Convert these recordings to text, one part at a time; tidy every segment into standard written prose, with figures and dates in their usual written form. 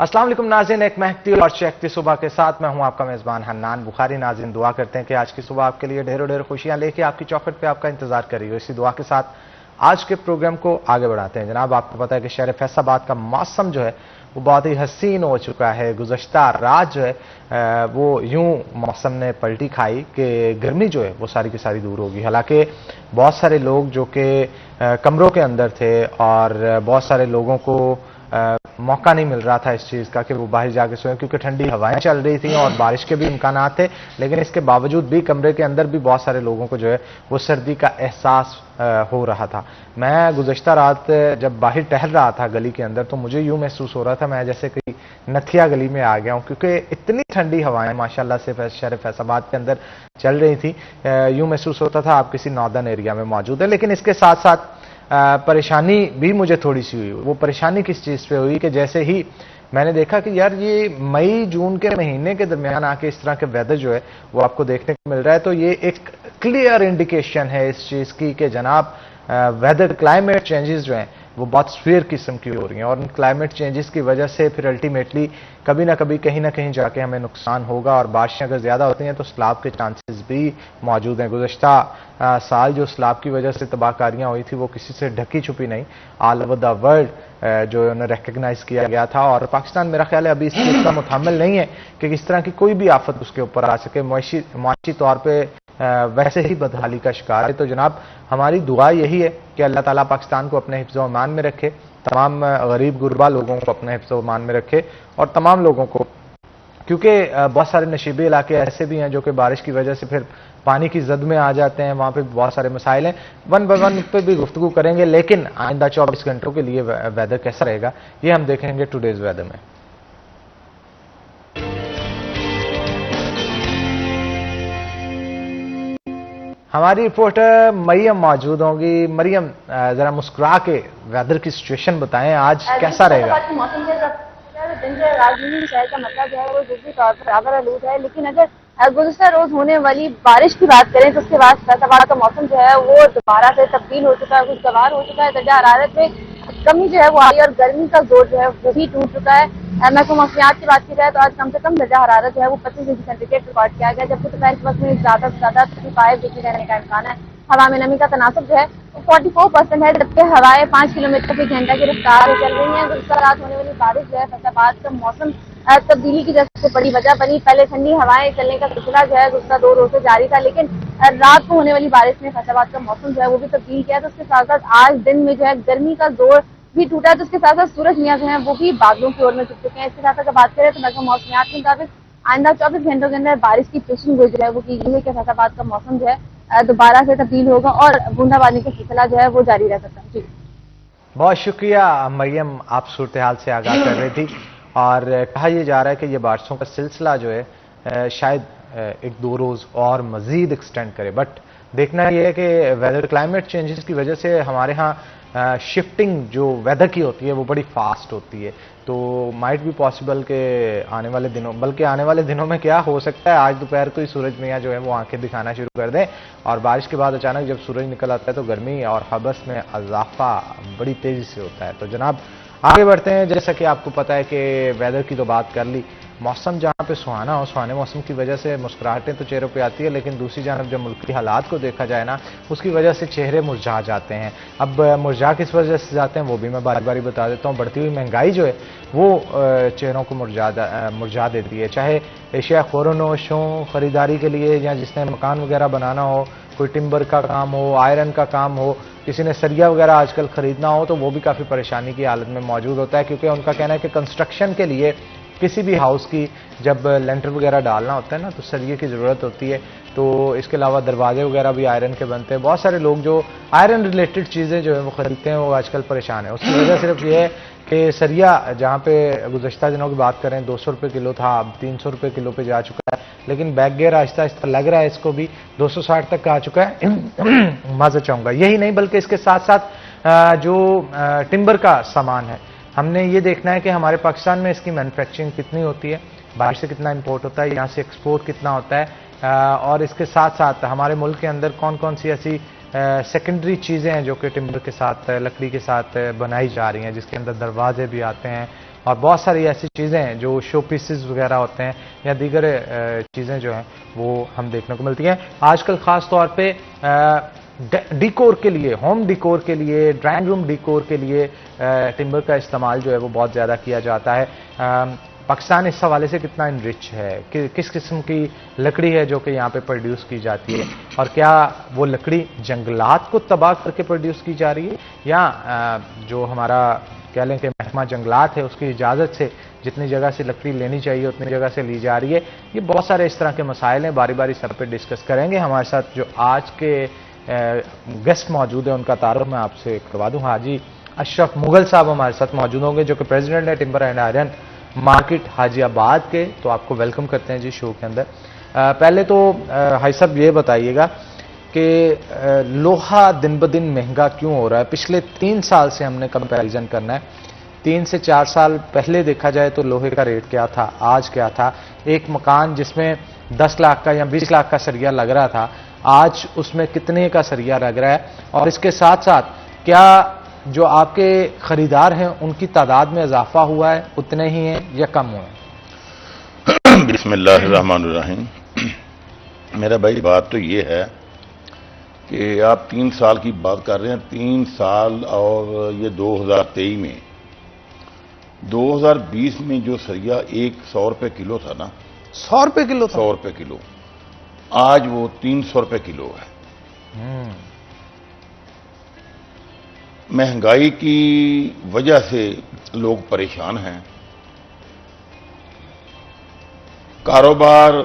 अस्सलाम वालेकुम नाज़रीन, एक महकती और चहकती सुबह के साथ मैं हूं आपका मेज़बान हन्नान बुखारी। नाज़रीन, दुआ करते हैं कि आज की सुबह आपके लिए ढेरों ढेर खुशियां लेके आपकी चौखट पे आपका इंतजार कर रही हो। इसी दुआ के साथ आज के प्रोग्राम को आगे बढ़ाते हैं। जनाब, आपको पता है कि शहर फैसलाबाद का मौसम जो है वो बहुत ही हसीन हो चुका है। गुज़श्ता रात जो है वो यूं मौसम ने पलटी खाई कि गर्मी जो है वो सारी की सारी दूर होगी। हालांकि बहुत सारे लोग जो कि कमरों के अंदर थे और बहुत सारे लोगों को मौका नहीं मिल रहा था इस चीज़ का कि वो बाहर जाके सोएं, क्योंकि ठंडी हवाएं चल रही थी और बारिश के भी इम्कानात थे। लेकिन इसके बावजूद भी कमरे के अंदर भी बहुत सारे लोगों को जो है वो सर्दी का एहसास हो रहा था। मैं गुज़श्ता रात जब बाहर टहल रहा था गली के अंदर तो मुझे यूं महसूस हो रहा था मैं जैसे कि नथिया गली में आ गया हूं, क्योंकि इतनी ठंडी हवाएं माशाल्लाह से शहर फैसलाबाद के अंदर चल रही थी। यूं महसूस होता था आप किसी नॉर्दर्न एरिया में मौजूद है। लेकिन इसके साथ साथ परेशानी भी मुझे थोड़ी सी हुई। वो परेशानी किस चीज़ पे हुई कि जैसे ही मैंने देखा कि यार ये मई जून के महीने के दरमियान आके इस तरह के वेदर जो है वो आपको देखने को मिल रहा है, तो ये एक क्लियर इंडिकेशन है इस चीज़ की कि जनाब वेदर क्लाइमेट चेंजेस जो हैं वो बहुत स्फीयर किस्म की हो रही हैं और इन क्लाइमेट चेंजेस की वजह से फिर अल्टीमेटली कभी ना कभी कहीं ना कहीं जाके हमें नुकसान होगा और बारिशें अगर ज़्यादा होती हैं तो सैलाब के चांसेस भी मौजूद हैं। गुज़श्ता साल जो सैलाब की वजह से तबाहकारियाँ हुई थी वो किसी से ढकी छुपी नहीं, ऑल ओवर द वर्ल्ड जो उन्हें रिकग्नाइज किया गया था। और पाकिस्तान मेरा ख्याल है अभी इस चीज़ का मुतहम्मिल नहीं है कि इस तरह की कोई भी आफत उसके ऊपर आ सके, मुआशी तौर पर वैसे ही बदहाली का शिकार है। तो जनाब, हमारी दुआ यही है कि अल्लाह ताला पाकिस्तान को अपने हिफ्ज़-ओ अमान में रखे, तमाम गरीब गुरबा लोगों को अपने हिफ्ज़-ओ अमान में रखे और तमाम लोगों को, क्योंकि बहुत सारे नशीबे इलाके ऐसे भी हैं जो कि बारिश की वजह से फिर पानी की जद में आ जाते हैं, वहाँ पे बहुत सारे मसाइल हैं। वन बाय वन पे भी गुफ्तगू करेंगे, लेकिन आइंदा 24 घंटों के लिए वेदर कैसा रहेगा ये हम देखेंगे टुडेज वेदर में। हमारी रिपोर्टर मरियम मौजूद होंगी। मरियम, जरा मुस्कुरा के वेदर की सिचुएशन बताएं, आज कैसा रहेगा? मौसम दिन से राजधानी शहर का मतलब जो है वो दूसरी तौर पर आवर आलूद है, लेकिन अगर गुज़श्ता रोज होने वाली बारिश की बात करें तो उसके बाद फैसलाबाद का मौसम जो है वो दोबारा से तब्दील हो चुका है, खुशगवार हो चुका है। दर्जा हरारत में कमी जो है वो आई और गर्मी का जोर जो है वो भी टूट चुका है। महकमा मौसमियात की बात की जाए तो आज कम से कम दर्जा हरारत जो है वो 25 डिग्री सेंटीग्रेड रिकॉर्ड किया गया, जबकि दोपहर के वक्त में ज्यादा से ज्यादा 35 डिग्री रहने का इम्कान है। हवा में नमी का तनासब जो है 44% है, जबकि हवाएं 5 किलोमीटर प्रति घंटा की रफ्तार से चल रही हैं। गुज़श्ता रात होने वाली बारिश जो है फैसलाबाद का मौसम तब्दीली की सबसे बड़ी वजह बनी। पहले ठंडी हवाएं चलने का सिलसिला जो है गुज़श्ता 2 रोज से जारी था, लेकिन रात को होने वाली बारिश ने फैसलाबाद का मौसम जो है वो भी तब्दील किया। तो उसके साथ साथ आज दिन में जो है गर्मी का जोर भी टूटा है, तो उसके साथ साथ सूरज मियाँ जो है वो भी बादलों की ओर में झुक चुके हैं। इसके साथ अगर बात करें तो महकमा मौसमियात के मुताबिक आइंदा 24 घंटों के अंदर बारिश की पेशन गोई जो है वो की गई है कि फैसलाबाद का मौसम जो है दोबारा से तब्दील होगा और बूंदाबांदी का सिलसिला जो है वो जारी रह सकता है। जी, बहुत शुक्रिया मरियम, आप सूरत हाल से आगाह कर रही थी। और कहा यह जा रहा है कि यह बारिशों का सिलसिला जो है शायद 1-2 रोज़ और मज़ीद एक्सटेंड करे। बट देखना यह है कि वेदर क्लाइमेट चेंजेस की वजह से हमारे यहाँ शिफ्टिंग जो वेदर की होती है वो बड़ी फास्ट होती है। तो माइट भी पॉसिबल के आने वाले दिनों, बल्कि आने वाले दिनों में क्या हो सकता है, आज दोपहर को ही सूरज मियाँ जो है वो आंखें दिखाना शुरू कर दें और बारिश के बाद अचानक जब सूरज निकल आता है तो गर्मी और हबस में इजाफा बड़ी तेज़ी से होता है। तो जनाब आगे बढ़ते हैं। जैसा कि आपको पता है कि वेदर की तो बात कर ली, मौसम जहाँ पे सुहाना हो, सुहाने मौसम की वजह से मुस्कुराहटें तो चेहरों पे आती है, लेकिन दूसरी जानब जब मुल्क की हालात को देखा जाए ना, उसकी वजह से चेहरे मुरझा जाते हैं। अब मुरझा किस वजह से जाते हैं वो भी मैं बारी बारी बता देता हूँ। बढ़ती हुई महंगाई जो है वो चेहरों को मुरझा देती है, चाहे एशिया ख़ोरनोश हो ख़रीदारी के लिए या जिसने मकान वगैरह बनाना हो, कोई टिम्बर का काम हो, आयरन का काम हो, किसी ने सरिया वगैरह आजकल खरीदना हो तो वो भी काफ़ी परेशानी की हालत में मौजूद होता है, क्योंकि उनका कहना है कि कंस्ट्रक्शन के लिए किसी भी हाउस की जब लेंटर वगैरह डालना होता है ना तो सरिये की ज़रूरत होती है। तो इसके अलावा दरवाजे वगैरह भी आयरन के बनते हैं। बहुत सारे लोग जो आयरन रिलेटेड चीज़ें जो है वो ख़रीदते हैं वो आजकल परेशान है। उसकी वजह सिर्फ ये है कि सरिया जहाँ पे गुज़श्ता दिनों की बात करें 200 रुपये किलो था, अब 300 रुपये किलो पे जा चुका है, लेकिन बैक गेयर आहिस्ता आहिस्ता लग रहा है इसको भी 260 तक आ चुका है। मज़ा चाहूँगा यही नहीं बल्कि इसके साथ साथ जो टिम्बर का सामान है, हमने ये देखना है कि हमारे पाकिस्तान में इसकी मैन्युफैक्चरिंग कितनी होती है, बाहर से कितना इंपोर्ट होता है, यहाँ से एक्सपोर्ट कितना होता है, और इसके साथ साथ हमारे मुल्क के अंदर कौन कौन सी ऐसी सेकेंडरी चीज़ें हैं जो कि टिम्बर के साथ, लकड़ी के साथ बनाई जा रही हैं, जिसके अंदर दरवाजे भी आते हैं और बहुत सारी ऐसी चीज़ें हैं जो शो पीसेस वगैरह होते हैं या दीगर चीज़ें जो हैं वो हम देखने को मिलती हैं। आजकल ख़ास तौर पे डिकोर के लिए, होम डिकोर के लिए, ड्राइंग रूम डिकोर के लिए टिम्बर का इस्तेमाल जो है वो बहुत ज़्यादा किया जाता है। पाकिस्तान इस हवाले से कितना इनरिच है कि किस किस्म की लकड़ी है जो कि यहाँ पे प्रोड्यूस की जाती है, और क्या वो लकड़ी जंगलात को तबाह करके प्रोड्यूस की जा रही है या जो हमारा कह लें कि महकमा जंगलात है उसकी इजाज़त से जितनी जगह से लकड़ी लेनी चाहिए उतनी जगह से ली जा रही है। ये बहुत सारे इस तरह के मसाइल हैं, बारी बारी सब पे डिस्कस करेंगे। हमारे साथ जो आज के गेस्ट मौजूद है उनका तारुफ मैं आपसे करवा दूँ। हाजी अशरफ मुगल साहब हमारे साथ मौजूद होंगे जो कि प्रेसिडेंट है टिम्बर एंड आयरन मार्केट हाजियाबाद के। तो आपको वेलकम करते हैं जी शो के अंदर। पहले तो हाई साहब ये बताइएगा कि लोहा दिन ब दिन महंगा क्यों हो रहा है? पिछले 3 साल से हमने कंपैरिजन करना है, 3 से 4 साल पहले देखा जाए तो लोहे का रेट क्या था, आज क्या था। एक मकान जिसमें 10 लाख का या 20 लाख का सरिया लग रहा था, आज उसमें कितने का सरिया लग रहा है? और इसके साथ साथ क्या जो आपके खरीदार हैं उनकी तादाद में इजाफा हुआ है, उतने ही हैं या कम हुए हैं? बिस्मिल्लाहिर्रहमानिर्रहीम। मेरा भाई बात तो ये है कि आप 3 साल की बात कर रहे हैं, 3 साल और ये 2023 में, 2020 में जो सरिया 100 रुपये किलो था ना, 100 रुपये किलो था? 100 रुपये किलो, आज वो 300 रुपये किलो है। महंगाई की वजह से लोग परेशान हैं। कारोबार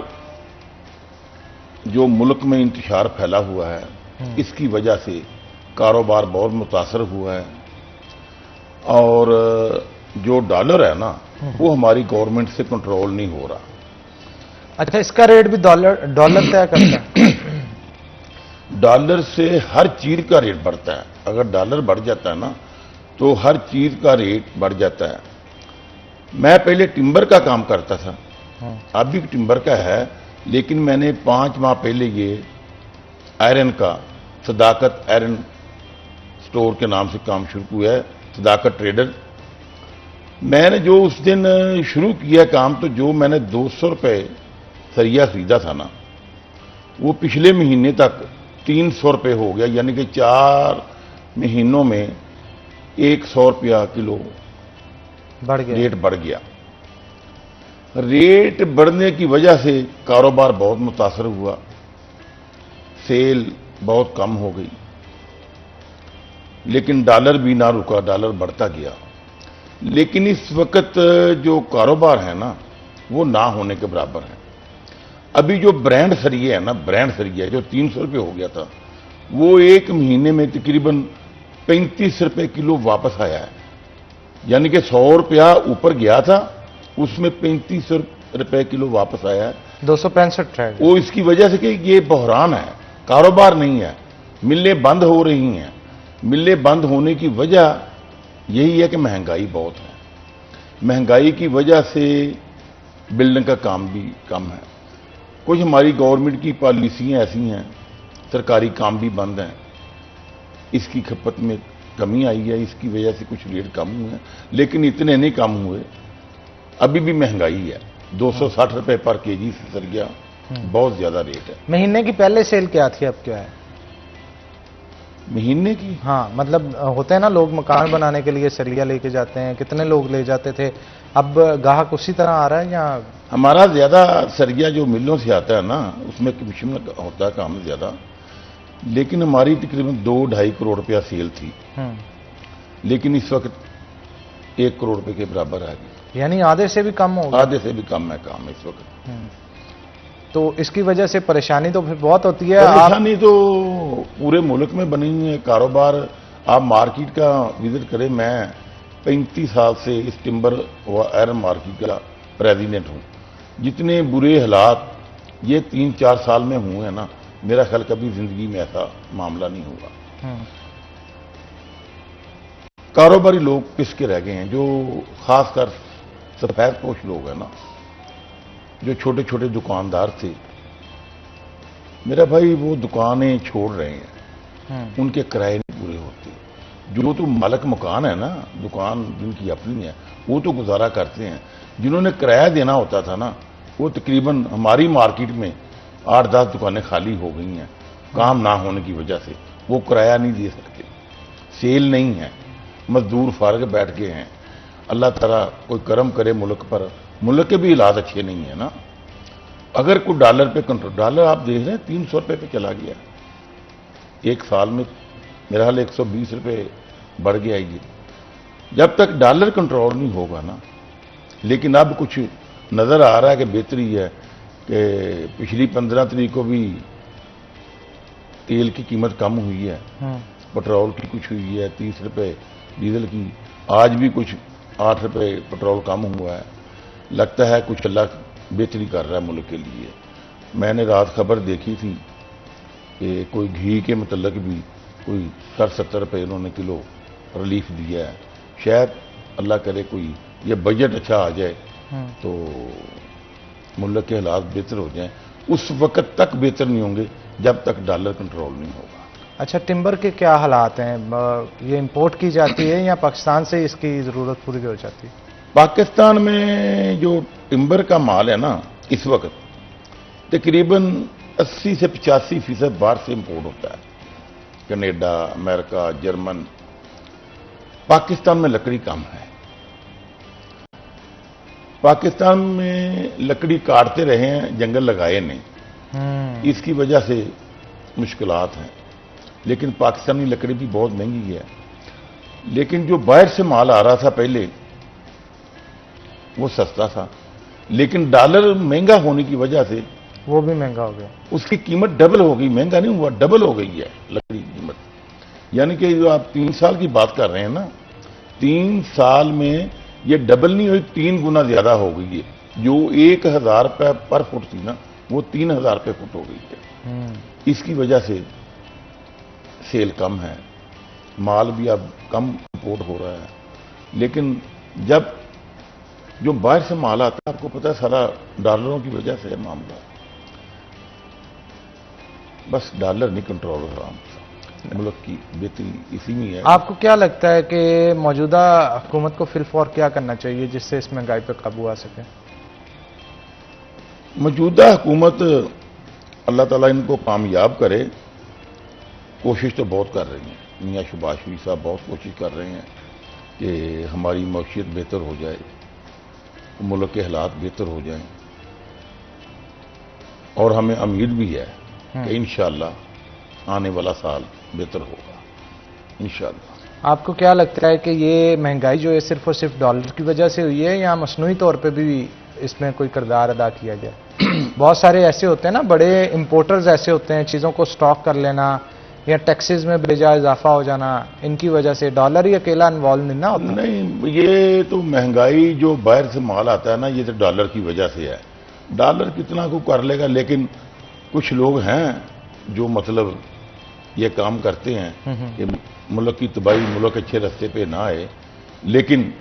जो मुल्क में इंतशार फैला हुआ है, इसकी वजह से कारोबार बहुत मुतासर हुआ है। और जो डॉलर है ना, वो हमारी गवर्नमेंट से कंट्रोल नहीं हो रहा। अच्छा, इसका रेट भी डॉलर तय करता है? डॉलर से हर चीज का रेट बढ़ता है। अगर डॉलर बढ़ जाता है ना तो हर चीज का रेट बढ़ जाता है। मैं पहले टिम्बर का काम करता था, अब भी टिम्बर का है, लेकिन मैंने 5 माह पहले ये आयरन का सदाकत आयरन स्टोर के नाम से काम शुरू किया है, सदाकत ट्रेडर। मैंने जो उस दिन शुरू किया काम, तो जो मैंने 200 रुपये सरिया खरीदा था ना, वो पिछले महीने तक 300 रुपये हो गया, यानी कि 4 महीनों में 100 रुपया किलो बढ़ गया, रेट बढ़ गया। रेट बढ़ने की वजह से कारोबार बहुत मुतासर हुआ, सेल बहुत कम हो गई, लेकिन डॉलर भी ना रुका, डॉलर बढ़ता गया। लेकिन इस वक्त जो कारोबार है ना, वो ना होने के बराबर है। अभी जो ब्रांड सरिया है ना, ब्रांड सरिया जो 300 रुपये हो गया था, वो 1 महीने में तकरीबन 35 रुपये किलो वापस आया है। यानी कि 100 रुपया ऊपर गया था, उसमें 35 रुपये किलो वापस आया है, 265 है वो। इसकी वजह से कि ये बहरान है, कारोबार नहीं है, मिलें बंद हो रही हैं। मिलें बंद होने की वजह यही है कि महंगाई बहुत है। महंगाई की वजह से बिल्डिंग का काम भी कम है। कुछ हमारी गवर्नमेंट की पॉलिसियां ऐसी हैं, सरकारी काम भी बंद हैं, इसकी खपत में कमी आई है, इसकी वजह से कुछ रेट कम हुए हैं, लेकिन इतने नहीं कम हुए, अभी भी महंगाई है। 260 रुपये पर केजी से सर गया, बहुत ज्यादा रेट है। महीने की पहले सेल क्या थी, अब क्या है? महीने की? हाँ, मतलब होते हैं ना लोग मकान बनाने के लिए सरिया लेके जाते हैं, कितने लोग ले जाते थे, अब गाहक उसी तरह आ रहा है या? हमारा ज्यादा सरिया जो मिलों से आता है ना, उसमें कमीशन होता है काम ज्यादा, लेकिन हमारी तकरीबन 2-2.5 करोड़ रुपया सेल थी, लेकिन इस वक्त 1 करोड़ रुपए के बराबर आ गई, यानी आधे से भी कम हो गया। आधे से भी कम है काम इस वक्त। तो इसकी वजह से परेशानी तो फिर बहुत होती है। परेशानी तो पूरे मुल्क में बनी हुई है। कारोबार, आप मार्केट का विजिट करें, मैं 35 साल से इस टिम्बर व आयरन मार्केट का प्रेसिडेंट हूं। जितने बुरे हालात ये 3-4 साल में हुए हैं ना, मेरा ख्याल कभी जिंदगी में ऐसा मामला नहीं हुआ। कारोबारी लोग पिसके रह गए हैं, जो खासकर सफेद पोश लोग हैं ना, जो छोटे छोटे दुकानदार थे, मेरा भाई वो दुकानें छोड़ रहे हैं। उनके किराए नहीं पूरे होते। जो तो मालिक मकान है ना, दुकान जिनकी अपनी है, वो तो गुजारा करते हैं। जिन्होंने किराया देना होता था ना, वो तकरीबन हमारी मार्केट में 8-10 दुकानें खाली हो गई हैं काम ना होने की वजह से। वो किराया नहीं दे सकते, सेल नहीं है, मजदूर फारग बैठ गए हैं। अल्लाह ताला कोई करम करे मुल्क पर, मुल्क के भी हालात अच्छे नहीं है ना। अगर कोई डॉलर पे कंट्रोल, डॉलर आप देख रहे हैं 300 रुपये पे चला गया एक साल में, मेरा हाल 120 रुपये बढ़ गया ये। जब तक डॉलर कंट्रोल नहीं होगा ना, लेकिन अब कुछ नजर आ रहा है कि बेहतरी है कि पिछली 15 तारीख को भी तेल की कीमत कम हुई है, पेट्रोल की कुछ हुई है 30 रुपये, डीजल की आज भी कुछ 8 रुपये पेट्रोल कम हुआ है। लगता है कुछ अल्लाह बेहतरी कर रहा है मुल्क के लिए। मैंने रात खबर देखी थी कि कोई घी के मतलब भी कोई 60-70 रुपये उन्होंने किलो रिलीफ दिया है। शायद अल्लाह करे कोई ये बजट अच्छा आ जाए तो मुल्क के हालात बेहतर हो जाएं। उस वक्त तक बेहतर नहीं होंगे जब तक डॉलर कंट्रोल नहीं होगा। अच्छा, टिम्बर के क्या हालात हैं? ये इंपोर्ट की जाती है या पाकिस्तान से इसकी ज़रूरत पूरी हो जाती है? पाकिस्तान में जो टिम्बर का माल है ना, इस वक्त तकरीबन 80 से 85% बाहर से इंपोर्ट होता है, कनाडा, अमेरिका, जर्मन। पाकिस्तान में लकड़ी कम है। पाकिस्तान में लकड़ी काटते रहे हैं, जंगल लगाए नहीं, इसकी वजह से मुश्किलात हैं। लेकिन पाकिस्तानी लकड़ी भी बहुत महंगी है। लेकिन जो बाहर से माल आ रहा था पहले वो सस्ता था, लेकिन डॉलर महंगा होने की वजह से वो भी महंगा हो गया, उसकी कीमत डबल हो गई। महंगा नहीं हुआ, डबल हो गई है लकड़ी की कीमत। यानी कि जो आप 3 साल की बात कर रहे हैं ना, 3 साल में ये डबल नहीं हुई, 3 गुना ज्यादा हो गई है। जो 1000 रुपये पर फुट थी ना, वो 3000 रुपये फुट हो गई है। इसकी वजह से सेल कम है, माल भी अब कम इंपोर्ट हो रहा है। लेकिन जब जो बाहर से माल आता है, आपको पता है सारा डॉलरों की वजह से है मामला। बस डॉलर नहीं कंट्रोल हो रहा, मुल्क की बेहतरी इसी में है। आपको क्या लगता है कि मौजूदा हुकूमत को फिलफौर क्या करना चाहिए जिससे इस महंगाई पर काबू आ सके? मौजूदा हुकूमत अल्लाह ताला इनको कामयाब करे। कोशिश तो बहुत कर रही है, मियां शहबाज शरीफ साहब बहुत कोशिश कर रहे हैं कि हमारी मईशत बेहतर हो जाए, मुल्क के हालात बेहतर हो जाएं। और हमें उम्मीद भी है कि इंशाअल्लाह आने वाला साल बेहतर होगा, इंशाअल्लाह। आपको क्या लगता है कि ये महंगाई जो है सिर्फ और सिर्फ डॉलर की वजह से हुई है या मसनूई तौर पे भी इसमें कोई किरदार अदा किया गया? बहुत सारे ऐसे होते हैं ना, बड़े इंपोर्टर्स ऐसे होते हैं, चीज़ों को स्टॉक कर लेना या टैक्सेस में बेजा इजाफा हो जाना, इनकी वजह से डॉलर ही अकेला इन्वॉल्व नहीं ना होता? नहीं, ये तो महंगाई जो बाहर से माल आता है ना, ये तो डॉलर की वजह से है। डॉलर कितना को कर लेगा, लेकिन कुछ लोग हैं जो मतलब ये काम करते हैं कि मुल्क की तबाही, मुल्क अच्छे रास्ते पे ना आए। लेकिन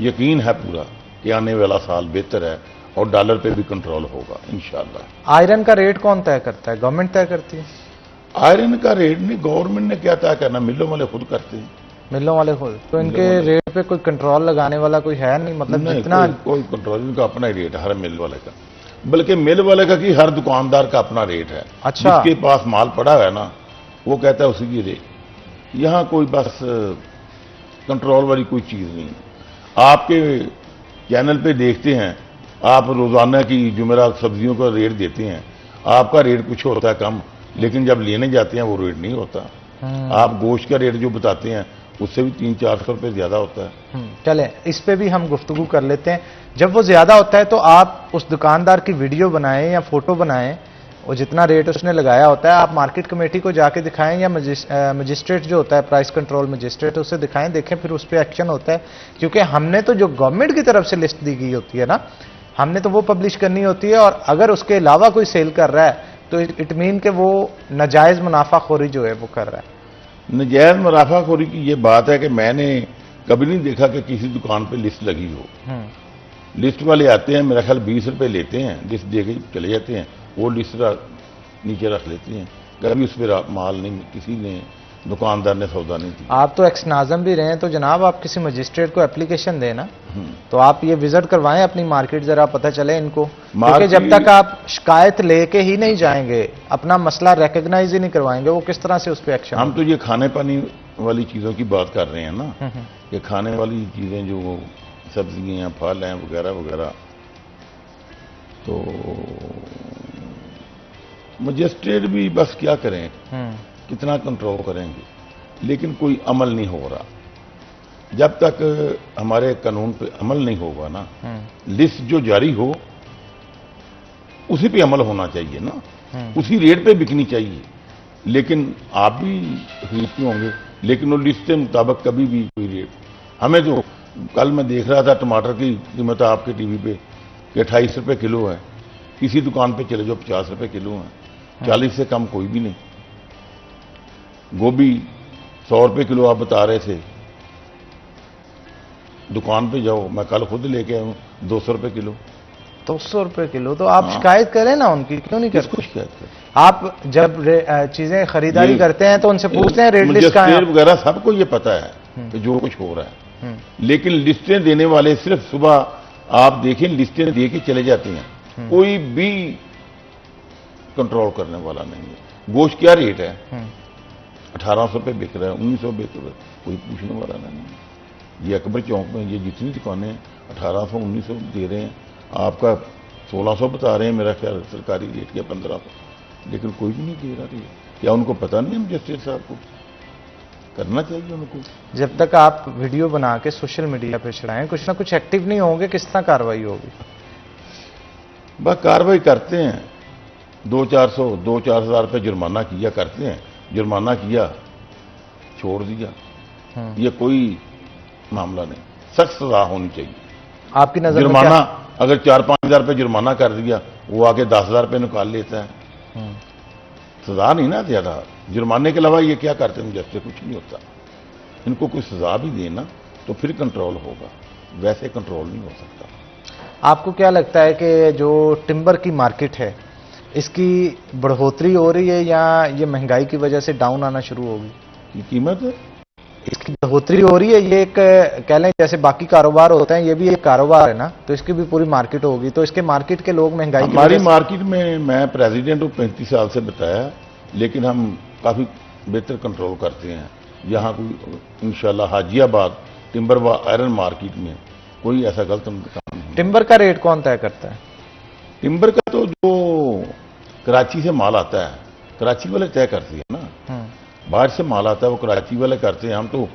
यकीन है पूरा कि आने वाला साल बेहतर है और डॉलर पे भी कंट्रोल होगा इंशाअल्लाह। आयरन का रेट कौन तय करता है? गवर्नमेंट तय करती है? आयरन का रेट नहीं, गवर्नमेंट ने क्या तय करना, मिलों वाले खुद करते हैं। मिलों वाले खुद? तो इनके रेट पे कोई कंट्रोल लगाने वाला कोई है नहीं? मतलब नहीं, जितना कोई कंट्रोल, इनका अपना ही रेट है हर मिल वाले का, बल्कि मिल वाले का कि हर दुकानदार का अपना रेट है। अच्छा, जिसके पास माल पड़ा है ना, वो कहता है उसी की रेट। यहां कोई बस कंट्रोल वाली कोई चीज नहीं। आपके चैनल पे देखते हैं, आप रोजाना की जुमेरात सब्जियों का रेट देते हैं, आपका रेट कुछ होता है कम, लेकिन जब लेने जाते हैं वो रेट नहीं होता। आप गोश्त का रेट जो बताते हैं उससे भी 300-400 रुपये ज्यादा होता है। चले इस पे भी हम गुफ्तगू कर लेते हैं। जब वो ज्यादा होता है तो आप उस दुकानदार की वीडियो बनाएं या फोटो बनाएं, और जितना रेट उसने लगाया होता है आप मार्केट कमेटी को जाके दिखाएं या मजिस्ट्रेट जो होता है, प्राइस कंट्रोल मजिस्ट्रेट, उससे दिखाएं, देखें, फिर उस पर एक्शन होता है। क्योंकि हमने तो जो गवर्नमेंट की तरफ से लिस्ट दी गई होती है ना, हमने तो वो पब्लिश करनी होती है। और अगर उसके अलावा कोई सेल कर रहा है तो इट मीन कि वो नाजायज मुनाफाखोरी जो है वो कर रहा है। नाजायज मुनाफाखोरी की ये बात है कि मैंने कभी नहीं देखा कि किसी दुकान पे लिस्ट लगी हो। लिस्ट वाले आते हैं, मेरा ख्याल 20 रुपए लेते हैं, लिस्ट दे के चले जाते हैं, वो लिस्ट नीचे रख लेते हैं, कभी उस पर माल नहीं, किसी ने दुकानदार ने सौदा नहीं किया। आप तो एक्स नाज़िम भी रहे हैं, तो जनाब आप किसी मजिस्ट्रेट को एप्लीकेशन दें ना, तो आप ये विजिट करवाएं अपनी मार्केट, जरा पता चले इनको, क्योंकि जब तक आप शिकायत लेके ही नहीं जाएंगे, अपना मसला रिकग्नाइज ही नहीं करवाएंगे, वो किस तरह से उस पर एक्शन। हम तो ये खाने पानी वाली चीज़ों की बात कर रहे हैं ना, ये खाने वाली चीज़ें जो सब्जियाँ फल हैं वगैरह वगैरह, तो मजिस्ट्रेट भी बस क्या करें, कितना कंट्रोल करेंगे, लेकिन कोई अमल नहीं हो रहा। जब तक हमारे कानून पे अमल नहीं होगा ना, लिस्ट जो जारी हो उसी पे अमल होना चाहिए ना, उसी रेट पे बिकनी चाहिए। लेकिन आप भी खरीदते होंगे, लेकिन वो लिस्ट के मुताबिक कभी भी कोई रेट, हमें जो कल मैं देख रहा था टमाटर की कीमत आपके टीवी पे कि 28 रुपये किलो है, किसी दुकान पे चले जाओ 50 रुपये किलो है, 40 से कम कोई भी नहीं। गोभी 100 रुपये किलो आप बता रहे थे, दुकान पे जाओ, मैं कल खुद लेके आया हूँ 200 रुपये किलो। 200 रुपये किलो, तो आप शिकायत करें ना उनकी, क्यों नहीं करते? शिकायत करें। आप जब चीजें खरीदारी करते हैं तो उनसे पूछते हैं रेट लिस्ट का है वगैरह, सबको ये पता है कि जो कुछ हो रहा है, लेकिन लिस्टें देने वाले सिर्फ सुबह आप देखें लिस्टें दे के चले जाते हैं, कोई भी कंट्रोल करने वाला नहीं है। गोश्त क्या रेट है, 1800 रुपये बिक रहा है, 1900 बिक रहा है, कोई पूछने वाला नहीं है। ये अकबर चौक में ये जितनी दुकानें 1800 1900 दे रहे हैं, आपका 1600 बता रहे हैं, मेरा ख्याल सरकारी रेट के 1500, लेकिन कोई भी नहीं दे रहा रेट। क्या उनको पता नहीं है मजिस्ट्रेट साहब को? करना चाहिए उनको। जब तक आप वीडियो बना के सोशल मीडिया पे चढ़ाएं, कुछ ना कुछ एक्टिव नहीं होंगे, किस तरह कार्रवाई होगी? बस कार्रवाई करते हैं, 2-4 हज़ार रुपये जुर्माना किया करते हैं, जुर्माना किया छोड़ दिया, ये कोई मामला नहीं, सख्त सजा होनी चाहिए। आपकी नजर में जुर्माना अगर 4-5 हज़ार रुपये जुर्माना कर दिया, वो आके 10,000 रुपये निकाल लेता है, सजा नहीं ना ज्यादा। जुर्माने के अलावा ये क्या करते हैं, जैसे कुछ नहीं होता। इनको कोई सजा भी देना तो फिर कंट्रोल होगा, वैसे कंट्रोल नहीं हो सकता। आपको क्या लगता है कि जो टिम्बर की मार्केट है, इसकी बढ़ोतरी हो रही है या ये महंगाई की वजह से डाउन आना शुरू होगी? कीमत इसकी बढ़ोतरी हो रही है, ये एक कह लें जैसे बाकी कारोबार होते हैं, ये भी एक कारोबार है ना, तो इसकी भी पूरी मार्केट होगी, तो इसके मार्केट के लोग महंगाई हमारी मार्केट में, मैं प्रेसिडेंट हूँ 35 साल से बताया, लेकिन हम काफ़ी बेहतर कंट्रोल करते हैं। यहाँ कोई इंशाल्लाह हाजियाबाद टिम्बर व आयरन मार्केट में कोई ऐसा गलत काम नहीं। टिम्बर का रेट कौन तय करता है? टिम्बर का तो जो कराची से माल आता है, कराची वाले तय करते हैं ना, बाहर से माल आता है वो कराची वाले करते हैं। हम तो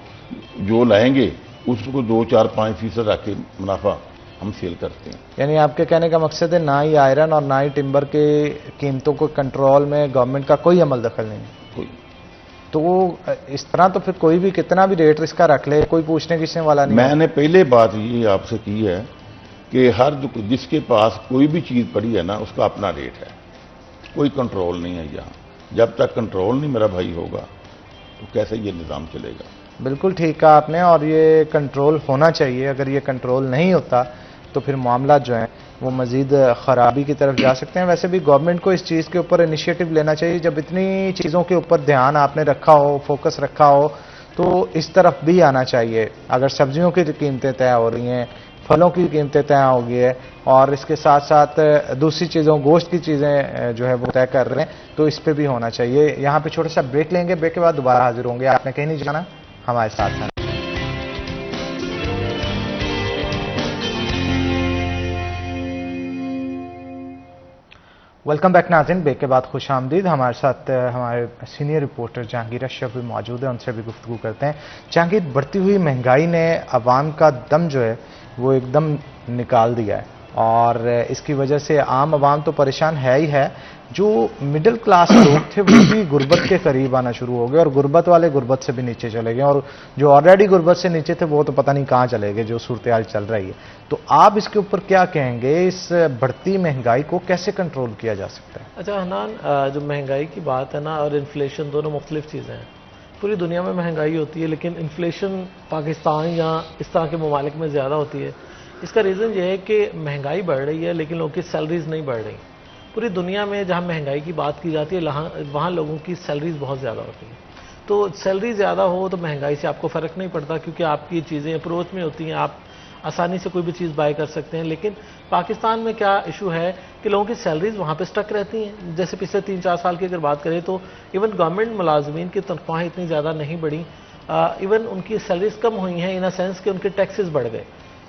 जो लाएंगे उसको 2-4-5% रख के मुनाफा हम सेल करते हैं। यानी आपके कहने का मकसद है ना ही आयरन और ना ही टिम्बर के कीमतों को कंट्रोल में गवर्नमेंट का कोई अमल दखल नहीं है? कोई। तो इस तरह तो फिर कोई भी कितना भी रेट इसका रख ले, कोई पूछने किसने वाला नहीं। मैंने पहले बात ये आपसे की है कि हर जिसके पास कोई भी चीज़ पड़ी है ना, उसका अपना रेट है, कोई कंट्रोल नहीं है यहाँ। जब तक कंट्रोल नहीं मेरा भाई होगा तो कैसे ये निज़ाम चलेगा? बिल्कुल ठीक कहा आपने, और ये कंट्रोल होना चाहिए। अगर ये कंट्रोल नहीं होता तो फिर मामला जो है वो मज़ीद ख़राबी की तरफ जा सकते हैं। वैसे भी गवर्नमेंट को इस चीज़ के ऊपर इनिशिएटिव लेना चाहिए। जब इतनी चीज़ों के ऊपर ध्यान आपने रखा हो, फोकस रखा हो, तो इस तरफ भी आना चाहिए। अगर सब्जियों की कीमतें तय हो रही हैं, फलों की कीमतें तय हो गई है, और इसके साथ साथ दूसरी चीज़ों, गोश्त की चीज़ें जो है वो तय कर रहे हैं, तो इस पर भी होना चाहिए। यहाँ पे छोटा सा ब्रेक लेंगे, ब्रेक के बाद दोबारा हाजिर होंगे। आपने कहीं नहीं जाना, हमारे साथ हैं। वेलकम बैक नाज़रीन, ब्रेक के बाद खुश आमदीद। हमारे साथ हमारे सीनियर रिपोर्टर जहांगीर अशरफ भी मौजूद है, उनसे भी गुफ्तगू करते हैं। जहांगीर, बढ़ती हुई महंगाई ने अवाम का दम जो है वो एकदम निकाल दिया है, और इसकी वजह से आम आवाम तो परेशान है ही है, जो मिडिल क्लास लोग थे वो भी गुर्बत के करीब आना शुरू हो गए, और गुर्बत वाले गुर्बत से भी नीचे चले गए, और जो ऑलरेडी गुर्बत से नीचे थे वो तो पता नहीं कहाँ चले गए, जो सूरत हाल चल रही है। तो आप इसके ऊपर क्या कहेंगे, इस बढ़ती महंगाई को कैसे कंट्रोल किया जा सकता है? अच्छा हनान, जो महंगाई की बात है ना, और इन्फ्लेशन, दोनों मुख्तलिफ चीज़ें हैं। पूरी दुनिया में महंगाई होती है, लेकिन इन्फ्लेशन पाकिस्तान या इस तरह के ममालिक में ज़्यादा होती है। इसका रीज़न ये है कि महंगाई बढ़ रही है लेकिन लोगों की सैलरीज नहीं बढ़ रही, पूरी दुनिया में जहाँ महंगाई की बात की जाती है वहाँ लोगों की सैलरीज बहुत ज़्यादा होती हैं। तो सैलरी ज़्यादा हो तो महंगाई से आपको फ़र्क नहीं पड़ता, क्योंकि आपकी चीज़ें अप्रोच में होती हैं, आप आसानी से कोई भी चीज़ बाय कर सकते हैं। लेकिन पाकिस्तान में क्या इशू है कि लोगों की सैलरीज वहाँ पे स्टक रहती हैं। जैसे पिछले 3-4 साल की अगर बात करें तो इवन गवर्नमेंट मुलाजमीन की तनख्वाहें इतनी ज़्यादा नहीं बढ़ी, इवन उनकी सैलरीज कम हुई हैं इन अ सेंस कि उनके टैक्सेस बढ़ गए।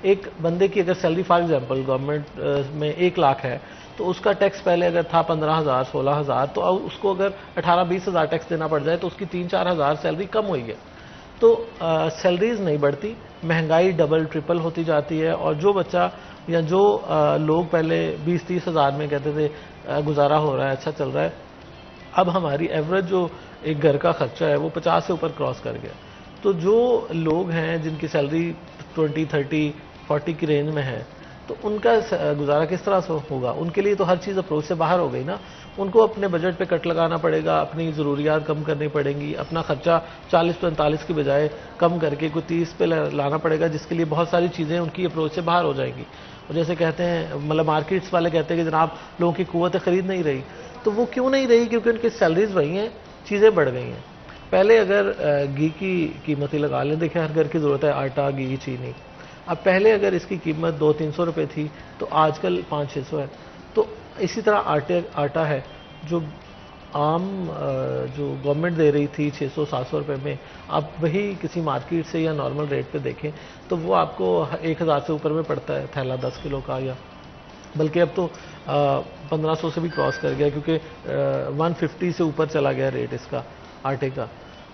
एक बंदे की अगर सैलरी फॉर एग्जांपल गवर्नमेंट में 1 लाख है तो उसका टैक्स पहले अगर था 15,000 16,000, तो अब उसको अगर 18-20 हज़ार टैक्स देना पड़ जाए तो उसकी 3-4 हज़ार सैलरी कम हुई है। तो सैलरीज नहीं बढ़ती, महंगाई डबल ट्रिपल होती जाती है। और जो बच्चा या जो लोग पहले 20-30 हज़ार में कहते थे गुजारा हो रहा है, अच्छा चल रहा है, अब हमारी एवरेज जो एक घर का खर्चा है वो 50 से ऊपर क्रॉस कर गया। तो जो लोग हैं जिनकी सैलरी 20, 30, 40 की रेंज में है, तो उनका गुजारा किस तरह से होगा? उनके लिए तो हर चीज़ अप्रोच से बाहर हो गई ना। उनको अपने बजट पे कट लगाना पड़ेगा, अपनी ज़रूरियात कम करनी पड़ेंगी, अपना खर्चा 40-45 की बजाय कम करके कोई 30 पे लाना पड़ेगा, जिसके लिए बहुत सारी चीज़ें उनकी अप्रोच से बाहर हो जाएंगी। और जैसे कहते हैं, मतलब मार्केट्स वाले कहते हैं कि जनाब लोगों की कुव्वत खरीद नहीं रही, तो वो क्यों नहीं रही? क्योंकि उनकी सैलरीज वही हैं, चीज़ें बढ़ गई हैं। पहले अगर घी की कीमत ही लगा लें, देखिए हर घर की ज़रूरत है आटा, घी, चीनी। अब पहले अगर इसकी कीमत 200-300 रुपये थी तो आजकल 500-600 है। तो इसी तरह आटा है जो आम जो गवर्नमेंट दे रही थी 600-700 रुपये में, आप वही किसी मार्केट से या नॉर्मल रेट पे देखें तो वो आपको 1,000 से ऊपर में पड़ता है थैला 10 किलो का, या बल्कि अब तो 1500 से भी क्रॉस कर गया, क्योंकि 150 से ऊपर चला गया रेट इसका आटे का।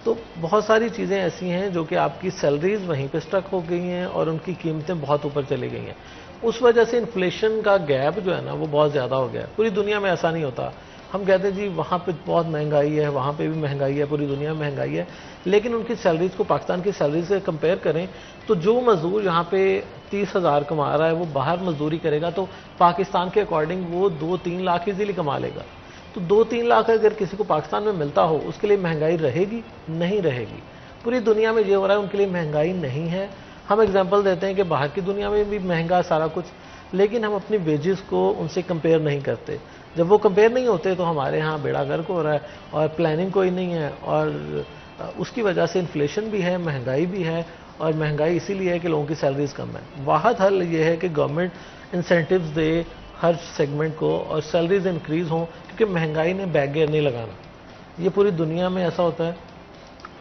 तो बहुत सारी चीज़ें ऐसी हैं जो कि आपकी सैलरीज वहीं पे स्टक हो गई हैं और उनकी कीमतें बहुत ऊपर चली गई हैं। उस वजह से इन्फ्लेशन का गैप जो है ना वो बहुत ज़्यादा हो गया है। पूरी दुनिया में ऐसा नहीं होता। हम कहते हैं जी वहाँ पे बहुत महंगाई है, वहाँ पे भी महंगाई है, पूरी दुनिया में महंगाई है, लेकिन उनकी सैलरीज को पाकिस्तान की सैलरी से कंपेयर करें तो जो मजदूर यहाँ पे 30,000 कमा रहा है वो बाहर मजदूरी करेगा तो पाकिस्तान के अकॉर्डिंग वो 2-3 लाख इजीली कमा लेगा। तो 2-3 लाख अगर किसी को पाकिस्तान में मिलता हो, उसके लिए महंगाई रहेगी? नहीं रहेगी। पूरी दुनिया में ये हो रहा है, उनके लिए महंगाई नहीं है। हम एग्जांपल देते हैं कि बाहर की दुनिया में भी महंगा सारा कुछ, लेकिन हम अपनी वेजेस को उनसे कंपेयर नहीं करते। जब वो कंपेयर नहीं होते तो हमारे यहाँ बेड़ा गर्क हो रहा है और प्लानिंग कोई नहीं है, और उसकी वजह से इन्फ्लेशन भी है, महंगाई भी है। और महंगाई इसीलिए है कि लोगों की सैलरीज कम है। वाहद हल ये है कि गवर्नमेंट इंसेंटिव्स दे हर सेगमेंट को और सैलरीज इंक्रीज हों, क्योंकि महंगाई ने बैक गियर नहीं लगाना। ये पूरी दुनिया में ऐसा होता है,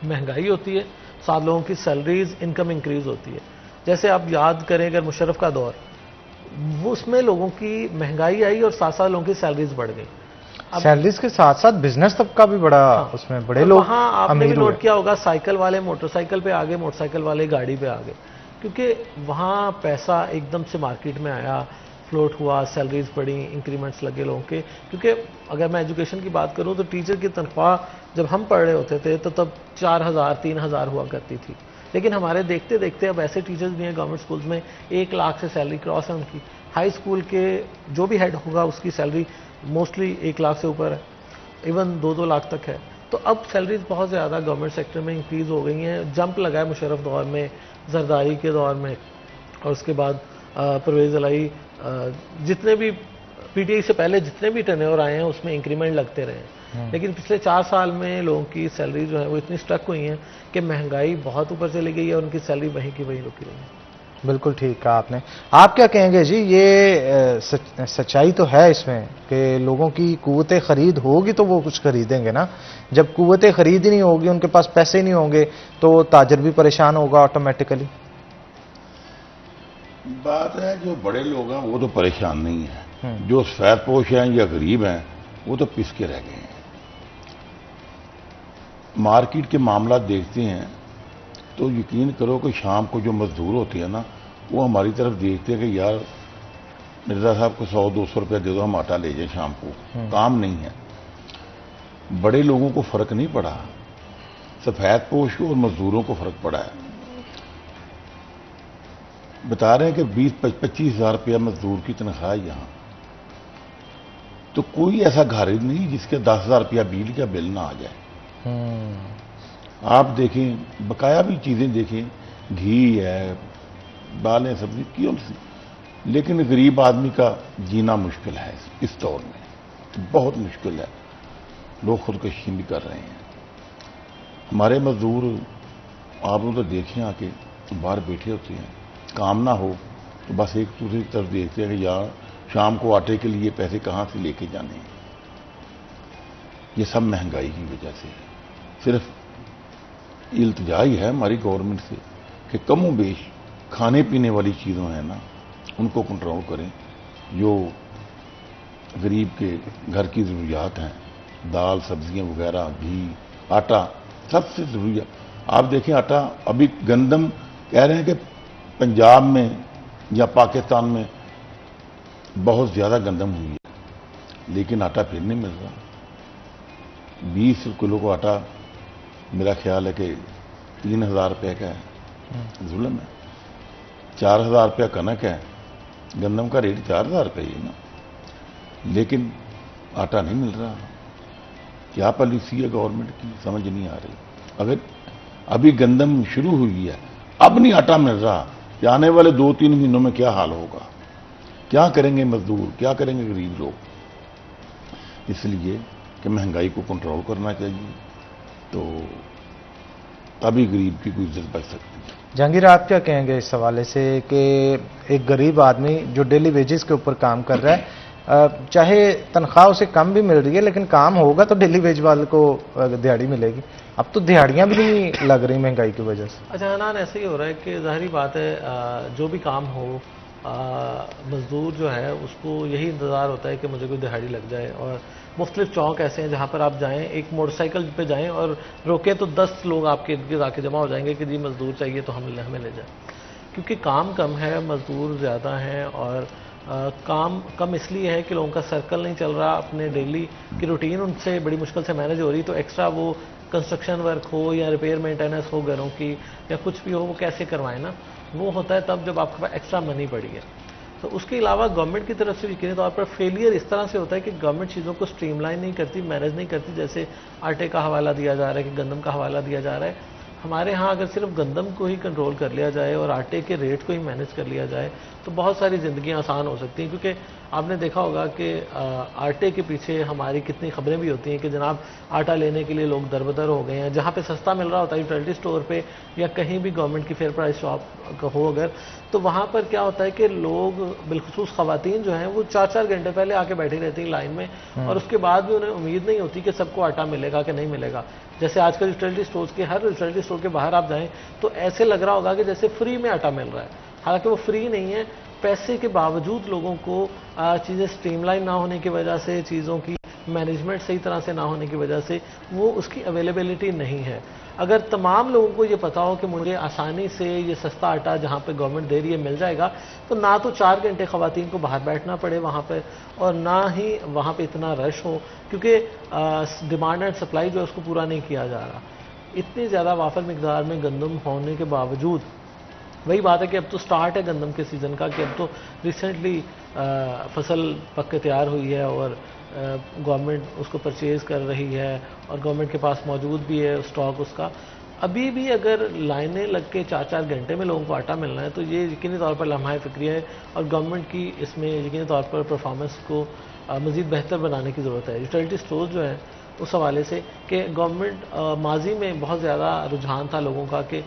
महंगाई होती है, साथ लोगों की सैलरीज इनकम इंक्रीज होती है। जैसे आप याद करें अगर मुशर्रफ का दौर, वो उसमें लोगों की महंगाई आई और साथ साथ लोगों की सैलरीज बढ़ गई। सैलरीज के साथ साथ बिजनेस तबका भी बड़ा, उसमें बड़े लोग वहाँ आपने भी अमीर नोट हुए। किया होगा, साइकिल वाले मोटरसाइकिल पे आ गए, मोटरसाइकिल वाले गाड़ी पे आ गए, क्योंकि वहाँ पैसा एकदम से मार्केट में आया, फ्लोट हुआ, सैलरीज बढ़ी, इंक्रीमेंट्स लगे लोगों के। क्योंकि अगर मैं एजुकेशन की बात करूँ तो टीचर की तनख्वाह जब हम पढ़ रहे होते थे तो तब 4,000-3,000 हुआ करती थी, लेकिन हमारे देखते देखते अब ऐसे टीचर्स भी हैं गवर्नमेंट स्कूल्स में 1 लाख से सैलरी क्रॉस है उनकी। हाई स्कूल के जो भी हेड होगा उसकी सैलरी मोस्टली 1 लाख से ऊपर है, इवन 2-2 लाख तक है। तो अब सैलरीज बहुत ज़्यादा गवर्नमेंट सेक्टर में इंक्रीज़ हो गई हैं। जंप लगा है मुशर्रफ दौर में, जरदारी के दौर में, और उसके बाद परवेज़ इलाही, जितने भी पीटीआई से पहले जितने भी टर्नओवर आए हैं उसमें इंक्रीमेंट लगते रहे हैं। लेकिन पिछले 4 साल में लोगों की सैलरी जो है वो इतनी स्टक हुई हैं कि महंगाई बहुत ऊपर चली गई है और उनकी सैलरी वहीं की वहीं रुकी रही है। बिल्कुल ठीक कहा आपने। आप क्या कहेंगे जी, ये सच्चाई तो है इसमें कि लोगों की कुव्वते खरीद होगी तो वो कुछ खरीदेंगे ना। जब कुव्वते खरीद ही नहीं होगी, उनके पास पैसे नहीं होंगे, तो ताजर भी परेशान होगा ऑटोमेटिकली। बात है जो बड़े लोग हैं वो तो परेशान नहीं है, जो सफैदपोश हैं या गरीब हैं वो तो पिस के रह गए हैं। मार्केट के मामला देखते हैं तो यकीन करो कि शाम को जो मजदूर होते हैं ना वो हमारी तरफ देखते हैं कि यार मिर्जा साहब को 100-200 रुपया दे दो, हम आटा ले जाए शाम को, काम नहीं है। बड़े लोगों को फर्क नहीं पड़ा, सफेदपोश को और मजदूरों को फर्क पड़ा है। बता रहे हैं कि 20-25 हज़ार रुपया मजदूर की तनख्वाह है यहाँ, तो कोई ऐसा घर नहीं जिसके 10,000 रुपया बिजली का बिल ना आ जाए। आप देखें, बकाया भी चीज़ें देखें, घी है, दालें, सब्जी क्यों सी, लेकिन गरीब आदमी का जीना मुश्किल है इस दौर में। बहुत मुश्किल है, लोग खुदकशी भी कर रहे हैं। हमारे मजदूर आपने तो देखें आके बाहर बैठे होते हैं, काम ना हो तो बस एक दूसरे की तरफ देखते हैं कि यार शाम को आटे के लिए पैसे कहाँ से लेके जाने हैं। ये सब महंगाई की वजह से। सिर्फ इल्तिजा ही है हमारी गवर्नमेंट से कि कमो बेश खाने पीने वाली चीज़ों है ना, उनको कंट्रोल करें। जो गरीब के घर की ज़रूरियात हैं, दाल सब्जियां वगैरह, घी, आटा, सबसे ज़रूरी। आप देखें आटा, अभी गंदम कह रहे हैं कि पंजाब में या पाकिस्तान में बहुत ज़्यादा गंदम हुई है, लेकिन आटा फिर नहीं मिल रहा। 20 किलो को आटा मेरा ख्याल है कि 3000 रुपये का है, जुल्म है। 4000 रुपया कनक है, गंदम का रेट 4000 रुपये ही है ना, लेकिन आटा नहीं मिल रहा। क्या पॉलिसी है गवर्नमेंट की, समझ नहीं आ रही। अगर अभी गंदम शुरू हुई है, अब नहीं आटा मिल रहा, कि आने वाले 2-3 महीनों में क्या हाल होगा, क्या करेंगे मजदूर, क्या करेंगे गरीब लोग। इसलिए कि महंगाई को कंट्रोल करना चाहिए, तो तभी गरीब की कोई इज्जत बच सकती है। जहांगीर, आप क्या कहेंगे इस हवाले से कि एक गरीब आदमी जो डेली वेजेस के ऊपर काम कर रहा है, चाहे तनख्वाह उसे कम भी मिल रही है, लेकिन काम होगा तो डेली वेज वाले को दिहाड़ी मिलेगी। अब तो दिहाड़ियां भी नहीं लग रही महंगाई की वजह से। अच्छा हनान, ऐसे ही हो रहा है कि ज़ाहिरी बात है, जो भी काम हो, मज़दूर जो है उसको यही इंतज़ार होता है कि मुझे कोई दिहाड़ी लग जाए। और मुख्तलिफ चौक ऐसे हैं जहाँ पर आप जाएं, एक मोटरसाइकिल पे जाएं और रोकें तो 10 लोग आपके इर्द गिर्द आके जमा हो जाएंगे कि जी मज़दूर चाहिए तो हमें ले जाए। क्योंकि काम कम है, मज़दूर ज़्यादा हैं, और काम कम इसलिए है कि लोगों का सर्कल नहीं चल रहा, अपने डेली की रूटीन उनसे बड़ी मुश्किल से मैनेज हो रही। तो एक्स्ट्रा वो कंस्ट्रक्शन वर्क हो या रिपेयर मेंटेनेंस हो घरों की या कुछ भी हो, वो कैसे करवाएं ना, वो होता है तब जब आपके पास एक्स्ट्रा मनी पड़ी है। तो उसके अलावा गवर्नमेंट की तरफ से यकीनी तौर पर फेलियर इस तरह से होता है कि गवर्नमेंट चीज़ों को स्ट्रीमलाइन नहीं करती, मैनेज नहीं करती। जैसे आटे का हवाला दिया जा रहा है कि गंदम का हवाला दिया जा रहा है। हमारे यहाँ अगर सिर्फ गंदम को ही कंट्रोल कर लिया जाए और आटे के रेट को ही मैनेज कर लिया जाए तो बहुत सारी ज़िंदगियाँ आसान हो सकती हैं। क्योंकि आपने देखा होगा कि आटे के पीछे हमारी कितनी खबरें भी होती हैं कि जनाब आटा लेने के लिए लोग दरबदर हो गए हैं। जहाँ पे सस्ता मिल रहा होता है यूटिलिटी स्टोर पे या कहीं भी गवर्नमेंट की फेयर प्राइस शॉप हो अगर, तो वहाँ पर क्या होता है कि लोग बिलखुसूस ख़वातीन जो हैं वो 4-4 घंटे पहले आके बैठी रहती हैं लाइन में, और उसके बाद भी उन्हें उम्मीद नहीं होती कि सबको आटा मिलेगा कि नहीं मिलेगा। जैसे आजकल यूटिलिटी स्टोर्स के, हर यूटिलिटी स्टोर के बाहर आप जाएं तो ऐसे लग रहा होगा कि जैसे फ्री में आटा मिल रहा है, हालांकि वो फ्री नहीं है। पैसे के बावजूद लोगों को चीज़ें स्ट्रीमलाइन ना होने की वजह से, चीज़ों की मैनेजमेंट सही तरह से ना होने की वजह से वो उसकी अवेलेबिलिटी नहीं है। अगर तमाम लोगों को ये पता हो कि मुझे आसानी से ये सस्ता आटा जहाँ पे गवर्नमेंट दे रही है मिल जाएगा, तो ना तो 4 घंटे ख़वातीन को बाहर बैठना पड़े वहाँ पे, और ना ही वहाँ पे इतना रश हो, क्योंकि डिमांड एंड सप्लाई जो है उसको पूरा नहीं किया जा रहा। इतनी ज़्यादा वाफर मिकदार में गंदम होने के बावजूद, वही बात है कि अब तो स्टार्ट है गंदम के सीज़न का, कि अब तो रिसेंटली फसल पक के तैयार हुई है और गवर्नमेंट उसको परचेज़ कर रही है और गवर्नमेंट के पास मौजूद भी है स्टॉक उसका। अभी भी अगर लाइनें लग के 4-4 घंटे में लोगों को आटा मिलना है तो ये यकीनी तौर पर लम्हा फ़िक्री है, और गवर्नमेंट की इसमें यकीनी तौर पर परफॉर्मेंस को मज़ीद बेहतर बनाने की ज़रूरत है। यूटिलिटी स्टोर जो है उस हवाले से कि गवर्नमेंट माजी में बहुत ज़्यादा रुझान था लोगों का कि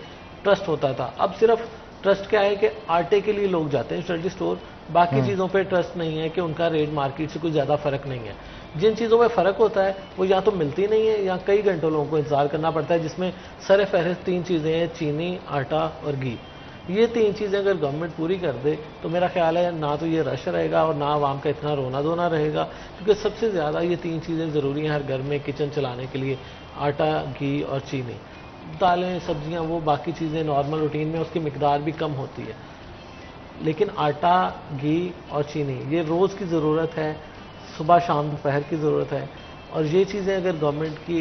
ट्रस्ट होता था। अब सिर्फ ट्रस्ट क्या है कि आटे के लिए लोग जाते हैं यूटिलिटी स्टोर, बाकी चीज़ों पे ट्रस्ट नहीं है कि उनका रेट मार्केट से कोई ज़्यादा फ़र्क नहीं है। जिन चीज़ों में फ़र्क होता है वो या तो मिलती नहीं है या कई घंटों लोगों को इंतज़ार करना पड़ता है, जिसमें सर फहरिस्त 3 चीज़ें हैं, चीनी, आटा और घी। ये 3 चीज़ें अगर गवर्नमेंट पूरी कर दे तो मेरा ख्याल है ना तो ये रश रहेगा और ना आवाम का इतना रोना धोना रहेगा, क्योंकि सबसे ज़्यादा ये 3 चीज़ें ज़रूरी हैं हर घर में किचन चलाने के लिए, आटा, घी और चीनी। दालें, सब्जियां, वो बाकी चीज़ें नॉर्मल रूटीन में उसकी मिकदार भी कम होती है, लेकिन आटा, घी और चीनी ये रोज़ की ज़रूरत है, सुबह शाम दोपहर की ज़रूरत है। और ये चीज़ें अगर गवर्नमेंट की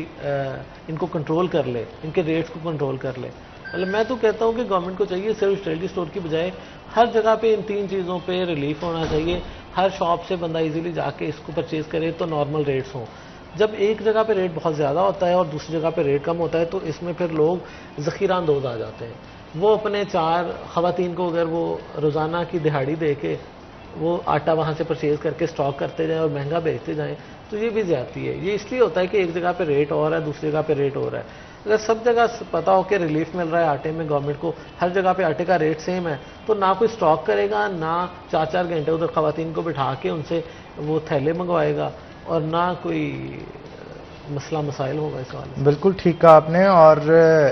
इनको कंट्रोल कर ले, इनके रेट्स को कंट्रोल कर ले, मतलब मैं तो कहता हूँ कि गवर्नमेंट को चाहिए सिर्फ यूटिलिटी स्टोर की बजाय हर जगह पे इन 3 चीज़ों पे रिलीफ होना चाहिए। हर शॉप से बंदा इजीली जाके इसको परचेज़ करे तो नॉर्मल रेट्स हों। जब एक जगह पे रेट बहुत ज़्यादा होता है और दूसरी जगह पे रेट कम होता है तो इसमें फिर लोग ज़ख़ीरा अंदोज़ आ जाते हैं। वो अपने 4 ख़वातीन को अगर वो रोज़ाना की दिहाड़ी दे के वो आटा वहाँ से परचेज करके स्टॉक करते जाएं और महंगा बेचते जाएं, तो ये भी ज्यादती है। ये इसलिए होता है कि एक जगह पे रेट और है, दूसरी जगह पे रेट और है। अगर सब जगह पता हो कि रिलीफ मिल रहा है आटे में, गवर्नमेंट को हर जगह पे आटे का रेट सेम है, तो ना कोई स्टॉक करेगा, ना 4-4 घंटे उधर खवातीन को बिठा के उनसे वो थैले मंगवाएगा, और ना कोई मसला मसाइल होगा इस वाले। बिल्कुल ठीक कहा आपने। और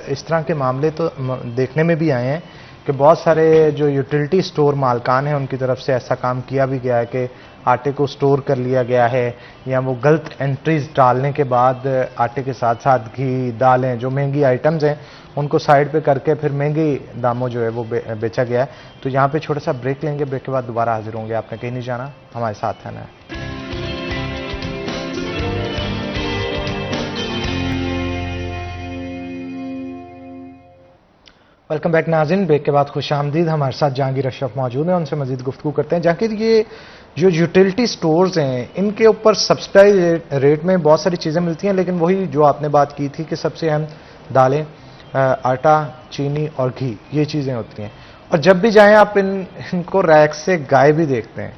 इस तरह के मामले तो देखने में भी आए हैं कि बहुत सारे जो यूटिलिटी स्टोर मालकान हैं उनकी तरफ से ऐसा काम किया भी गया है कि आटे को स्टोर कर लिया गया है, या वो गलत एंट्रीज डालने के बाद आटे के साथ साथ घी, दालें, जो महंगी आइटम्स हैं उनको साइड पे करके फिर महंगी दामों जो है वो बेचा गया है। तो यहाँ पे छोटा सा ब्रेक लेंगे, ब्रेक के बाद दोबारा हाजिर होंगे। आपने कहीं नहीं जाना, हमारे साथ रहना है। वेलकम बैक नाज़रीन। ब्रेक के बाद खुश आमदीद। हमारे साथ जहांगीर अशरफ मौजूद हैं, उनसे मजीद गुफ्तगू करते हैं। जहांगीर, ये जो यूटिलिटी स्टोर्स हैं इनके ऊपर सब्सिडाइज रेट में बहुत सारी चीज़ें मिलती हैं, लेकिन वही जो आपने बात की थी कि सबसे अहम दालें, आटा, चीनी और घी, ये चीज़ें होती हैं। और जब भी जाएं आप इनको रैक से गायब भी देखते हैं।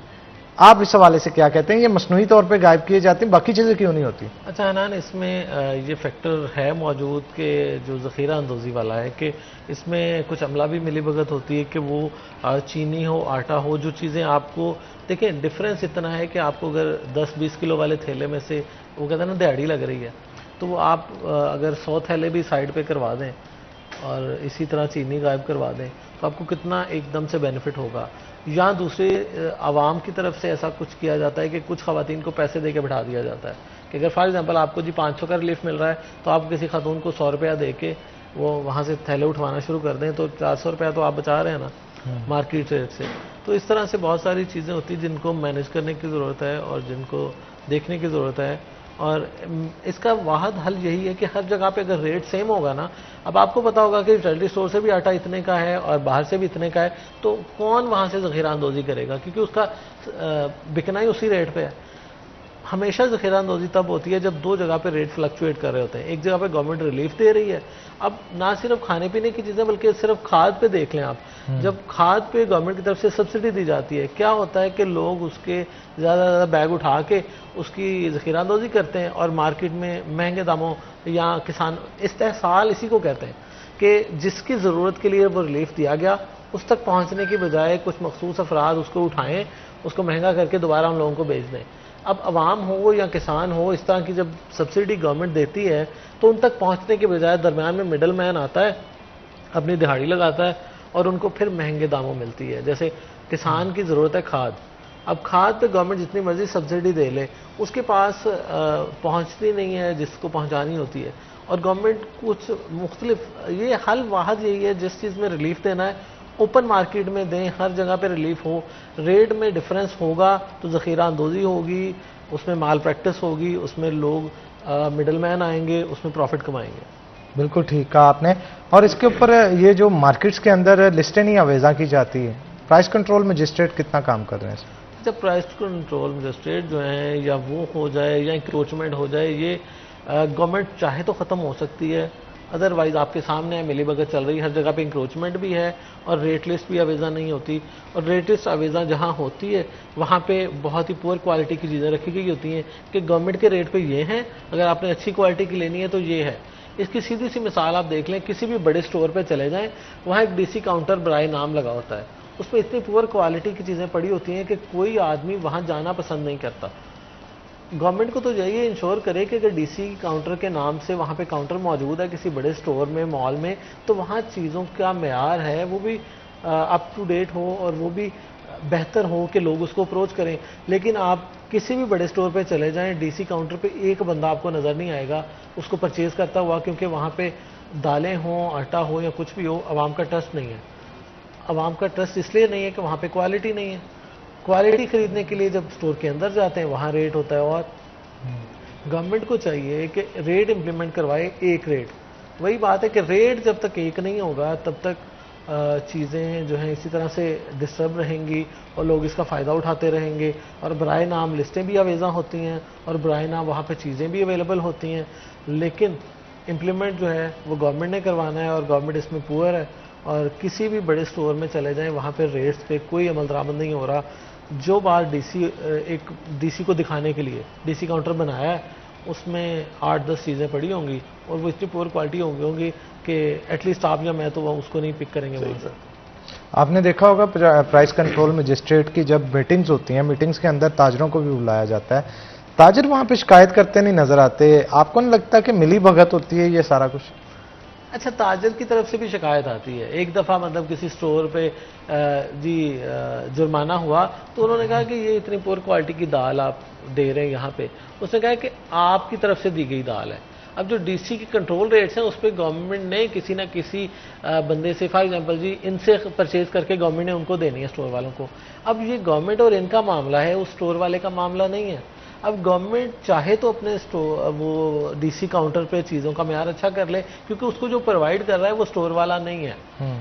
आप इस हवाले से क्या कहते हैं, ये मसनूई तौर पे गायब किए जाते हैं, बाकी चीज़ें क्यों नहीं होती? अच्छा हनान, इसमें ये फैक्टर है मौजूद कि जो ज़ख़ीरा अंदोज़ी वाला है कि इसमें कुछ अमला भी मिली भगत होती है कि वो चीनी हो, आटा हो, जो चीज़ें आपको देखें, डिफरेंस इतना है कि आपको अगर 10-20 किलो वाले थैले में से वो कहते हैं ना दिहाड़ी लग रही है, तो वो आप अगर 100 थैले भी साइड पे करवा दें और इसी तरह चीनी गायब करवा दें, तो आपको कितना एकदम से बेनिफिट होगा। या दूसरे आवाम की तरफ से ऐसा कुछ किया जाता है कि कुछ खवातीन को पैसे दे के बिठा दिया जाता है कि अगर फॉर एग्जांपल आपको जी 500 का रिलीफ मिल रहा है, तो आप किसी खातून को 100 रुपया दे के वो वहाँ से थैले उठवाना शुरू कर दें, तो 400 रुपया तो आप बचा रहे हैं ना मार्केट रेट से। तो इस तरह से बहुत सारी चीज़ें होती हैं जिनको मैनेज करने की ज़रूरत है और जिनको देखने की ज़रूरत है। और इसका वाहद हल यही है कि हर जगह पे अगर रेट सेम होगा ना, अब आपको पता होगा कि रिटेल स्टोर से भी आटा इतने का है और बाहर से भी इतने का है, तो कौन वहाँ से ज़ख़ीरा अंदोज़ी करेगा, क्योंकि उसका बिकना ही उसी रेट पे है। हमेशा ज़ख़ीरा अंदोज़ी तब होती है जब दो जगह पे रेट फ्लक्चुएट कर रहे होते हैं। एक जगह पे गवर्नमेंट रिलीफ दे रही है, अब ना सिर्फ खाने पीने की चीज़ें बल्कि सिर्फ खाद पे देख लें आप, जब खाद पे गवर्नमेंट की तरफ से सब्सिडी दी जाती है, क्या होता है कि लोग उसके ज़्यादा बैग उठा के उसकी ज़ख़ीरा अंदोज़ी करते हैं और मार्केट में महंगे दामों, या किसान इस्तेहसाल इसी को कहते हैं कि जिसकी ज़रूरत के लिए वो रिलीफ दिया गया उस तक पहुँचने की बजाय कुछ मखसूस अफराद उसको उठाएँ, उसको महंगा करके दोबारा उन लोगों को बेच दें। अब आवाम हो या किसान हो, इस तरह की जब सब्सिडी गवर्नमेंट देती है तो उन तक पहुंचने के बजाय दरमियान में मिडल मैन आता है, अपनी दिहाड़ी लगाता है और उनको फिर महंगे दामों मिलती है। जैसे किसान की ज़रूरत है खाद, अब खाद पे गवर्नमेंट जितनी मर्जी सब्सिडी दे ले, उसके पास पहुंचती नहीं है जिसको पहुंचानी होती है, और गवर्नमेंट कुछ मुख्तलिफ, ये हल वाहद यही है, जिस चीज़ में रिलीफ देना है ओपन मार्केट में दें, हर जगह पे रिलीफ हो, रेट में डिफरेंस होगा तो ज़ख़ीरा अंदोज़ी होगी, उसमें माल प्रैक्टिस होगी, उसमें लोग मिडल मैन आएंगे, उसमें प्रॉफिट कमाएंगे। बिल्कुल ठीक कहा आपने। और इसके ऊपर ये जो मार्केट्स के अंदर लिस्टें नहीं अवेजा की जाती है, प्राइस कंट्रोल मजिस्ट्रेट कितना काम कर रहे हैं? जब प्राइस कंट्रोल मजिस्ट्रेट जो हैं, या वो हो जाए या इंक्रोचमेंट हो जाए, ये गवर्नमेंट चाहे तो ख़त्म हो सकती है, अदरवाइज आपके सामने मिली भगत चल रही है, हर जगह पे इंक्रोचमेंट भी है और रेट लिस्ट भी अवेजा नहीं होती। और रेट लिस्ट अवेजा जहाँ होती है वहाँ पे बहुत ही पुअर क्वालिटी की चीज़ें रखी गई होती हैं कि गवर्नमेंट के रेट पे ये हैं, अगर आपने अच्छी क्वालिटी की लेनी है तो ये है। इसकी सीधी सी मिसाल आप देख लें, किसी भी बड़े स्टोर पर चले जाएँ, वहाँ एक DC काउंटर बराए नाम लगा होता है, उसमें इतनी पुअर क्वालिटी की चीज़ें पड़ी होती हैं कि कोई आदमी वहाँ जाना पसंद नहीं करता। गवर्नमेंट को तो यही इंश्योर करे कि अगर DC काउंटर के नाम से वहाँ पे काउंटर मौजूद है किसी बड़े स्टोर में, मॉल में, तो वहाँ चीज़ों का मेयार है वो भी अप टू डेट हो और वो भी बेहतर हो कि लोग उसको अप्रोच करें। लेकिन आप किसी भी बड़े स्टोर पे चले जाएं, DC काउंटर पे एक बंदा आपको नज़र नहीं आएगा उसको परचेज़ करता हुआ, क्योंकि वहाँ पे दालें हों, आटा हो या कुछ भी हो, आवाम का ट्रस्ट नहीं है। आवाम का ट्रस्ट इसलिए नहीं है कि वहाँ पे क्वालिटी नहीं है। क्वालिटी खरीदने के लिए जब स्टोर के अंदर जाते हैं वहाँ रेट होता है, और गवर्नमेंट को चाहिए कि रेट इंप्लीमेंट करवाए, एक रेट। वही बात है कि रेट जब तक एक नहीं होगा तब तक चीज़ें जो हैं इसी तरह से डिस्टर्ब रहेंगी और लोग इसका फ़ायदा उठाते रहेंगे, और बराए नाम लिस्टें भी अवेजा होती हैं और बराए नाम वहाँ पे चीज़ें भी अवेलेबल होती हैं, लेकिन इम्प्लीमेंट जो है वो गवर्नमेंट ने करवाना है और गवर्नमेंट इसमें पुअर है। और किसी भी बड़े स्टोर में चले जाएं, वहाँ पे रेट्स पे कोई अमल दरामद नहीं हो रहा। जो बात एक डीसी को दिखाने के लिए डीसी काउंटर बनाया है, उसमें 8-10 चीज़ें पड़ी होंगी और वो इतनी पुअर क्वालिटी होंगी कि एटलीस्ट आप या मैं तो वो उसको नहीं पिक करेंगे वहाँ से। आपने देखा होगा प्राइस कंट्रोल मजिस्ट्रेट की जब मीटिंग्स होती हैं, मीटिंग्स के अंदर ताजरों को भी बुलाया जाता है, ताजर वहां पे शिकायत करते नहीं नजर आते। आपको नहीं लगता कि मिली भगत होती है ये सारा कुछ? अच्छा, ताजर की तरफ से भी शिकायत आती है। एक दफ़ा मतलब किसी स्टोर पे जुर्माना हुआ तो उन्होंने कहा कि ये इतनी पुअर क्वालिटी की दाल आप दे रहे हैं यहाँ पे। उसने कहा कि आपकी तरफ से दी गई दाल है। अब जो डीसी की कंट्रोल रेट्स हैं उस पर गवर्नमेंट ने किसी ना किसी बंदे से, फॉर एग्जांपल जी, इनसे परचेज करके गवर्नमेंट ने उनको देनी है स्टोर वालों को। अब ये गवर्नमेंट और इनका मामला है, उस स्टोर वाले का मामला नहीं है। अब गवर्नमेंट चाहे तो अपने वो डीसी काउंटर पे चीज़ों का म्यार अच्छा कर ले, क्योंकि उसको जो प्रोवाइड कर रहा है वो स्टोर वाला नहीं है,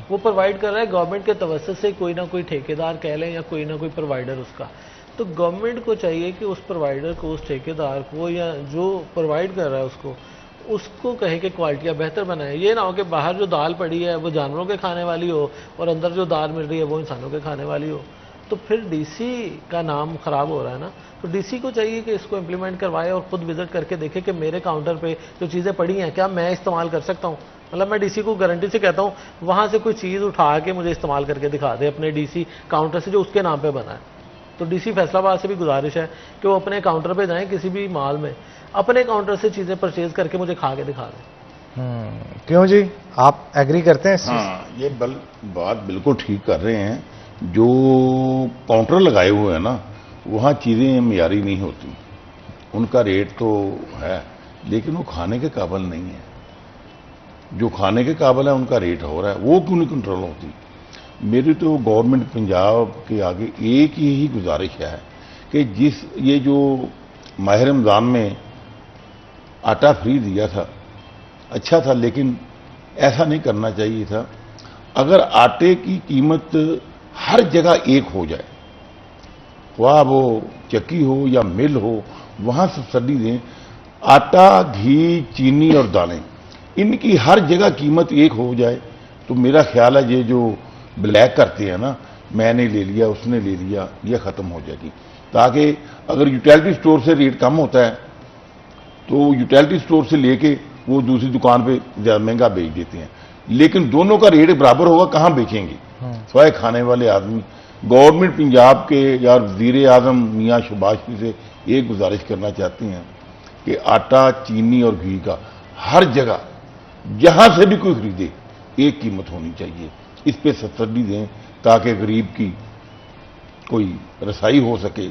वो प्रोवाइड कर रहा है गवर्नमेंट के तवज्जुह से कोई ना कोई ठेकेदार कह लें या कोई ना कोई प्रोवाइडर उसका। तो गवर्नमेंट को चाहिए कि उस प्रोवाइडर को, उस ठेकेदार को, या जो प्रोवाइड कर रहा है उसको कहे कि क्वालिटियाँ बेहतर बनाए। ये ना हो कि बाहर जो दाल पड़ी है वो जानवरों के खाने वाली हो और अंदर जो दाल मिल रही है वो इंसानों के खाने वाली हो, तो फिर डीसी का नाम खराब हो रहा है ना। तो डीसी को चाहिए कि इसको इम्प्लीमेंट करवाए और खुद विजिट करके देखे कि मेरे काउंटर पे जो चीज़ें पड़ी हैं क्या मैं इस्तेमाल कर सकता हूँ। मतलब मैं डीसी को गारंटी से कहता हूँ वहाँ से कोई चीज़ उठा के मुझे इस्तेमाल करके दिखा दे अपने डीसी काउंटर से जो उसके नाम पे बना है। तो डीसी फैसलाबाद से भी गुजारिश है कि वो अपने काउंटर पे जाएं, किसी भी माल में अपने काउंटर से चीज़ें परचेज करके मुझे खा के दिखा दें। क्यों जी, आप एग्री करते हैं? हाँ, ये बात बिल्कुल ठीक कर रहे हैं। जो काउंटर लगाए हुए हैं ना, वहाँ चीज़ें मयारी नहीं होती। उनका रेट तो है लेकिन वो खाने के काबिल नहीं है। जो खाने के काबिल है उनका रेट हो रहा है, वो क्यों नहीं कंट्रोल होती? मेरी तो गवर्नमेंट पंजाब के आगे एक ही गुजारिश है कि ये जो माह रमज़ान में आटा फ्री दिया था, अच्छा था, लेकिन ऐसा नहीं करना चाहिए था। अगर आटे की कीमत हर जगह एक हो जाए, वह वो चक्की हो या मिल हो, वहाँ सब्सिडी दें। आटा, घी, चीनी और दालें, इनकी हर जगह कीमत एक हो जाए तो मेरा ख्याल है ये जो ब्लैक करते हैं ना, मैंने ले लिया, उसने ले लिया, ये ख़त्म हो जाएगी। ताकि अगर यूटिलिटी स्टोर से रेट कम होता है तो यूटिलिटी स्टोर से लेके वो दूसरी दुकान पे ज़्यादा महंगा बेच देते हैं, लेकिन दोनों का रेट बराबर होगा, कहाँ बेचेंगे स्वाय खाने वाले आदमी। गवर्नमेंट पंजाब के या वज़ीर आज़म मियाँ शहबाज शरीफ से एक गुजारिश करना चाहते हैं कि आटा, चीनी और घी का हर जगह जहाँ से भी कोई खरीदे एक कीमत होनी चाहिए। इस पे सब्सिडी दें ताकि गरीब की कोई रसाई हो सके।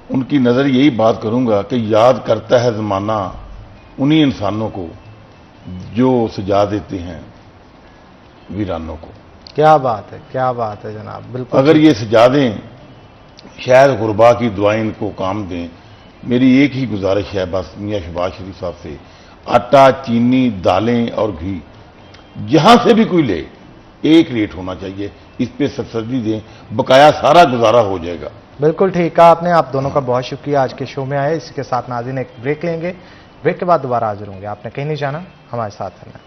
उनकी नज़र यही बात करूंगा कि याद करता है ज़माना उन्हीं इंसानों को जो सजा देते हैं वीरानों को। क्या बात है, क्या बात है जनाब, बिल्कुल। अगर ये सजा दें, शायद गुरबा की दुआएं इनको काम दें। मेरी एक ही गुजारिश है बस मियाँ शहबाज शरीफ साहब से, आटा, चीनी, दालें और घी जहां से भी कोई ले एक रेट होना चाहिए, इस पे सब्सिडी दें, बकाया सारा गुजारा हो जाएगा। बिल्कुल ठीक कहा आपने। आप दोनों का बहुत शुक्रिया आज के शो में आए। इसके साथ नाज़रीन एक ब्रेक लेंगे, ब्रेक के बाद दोबारा हाजिर होंगे। आपने कहीं नहीं जाना, हमारे साथ रहना।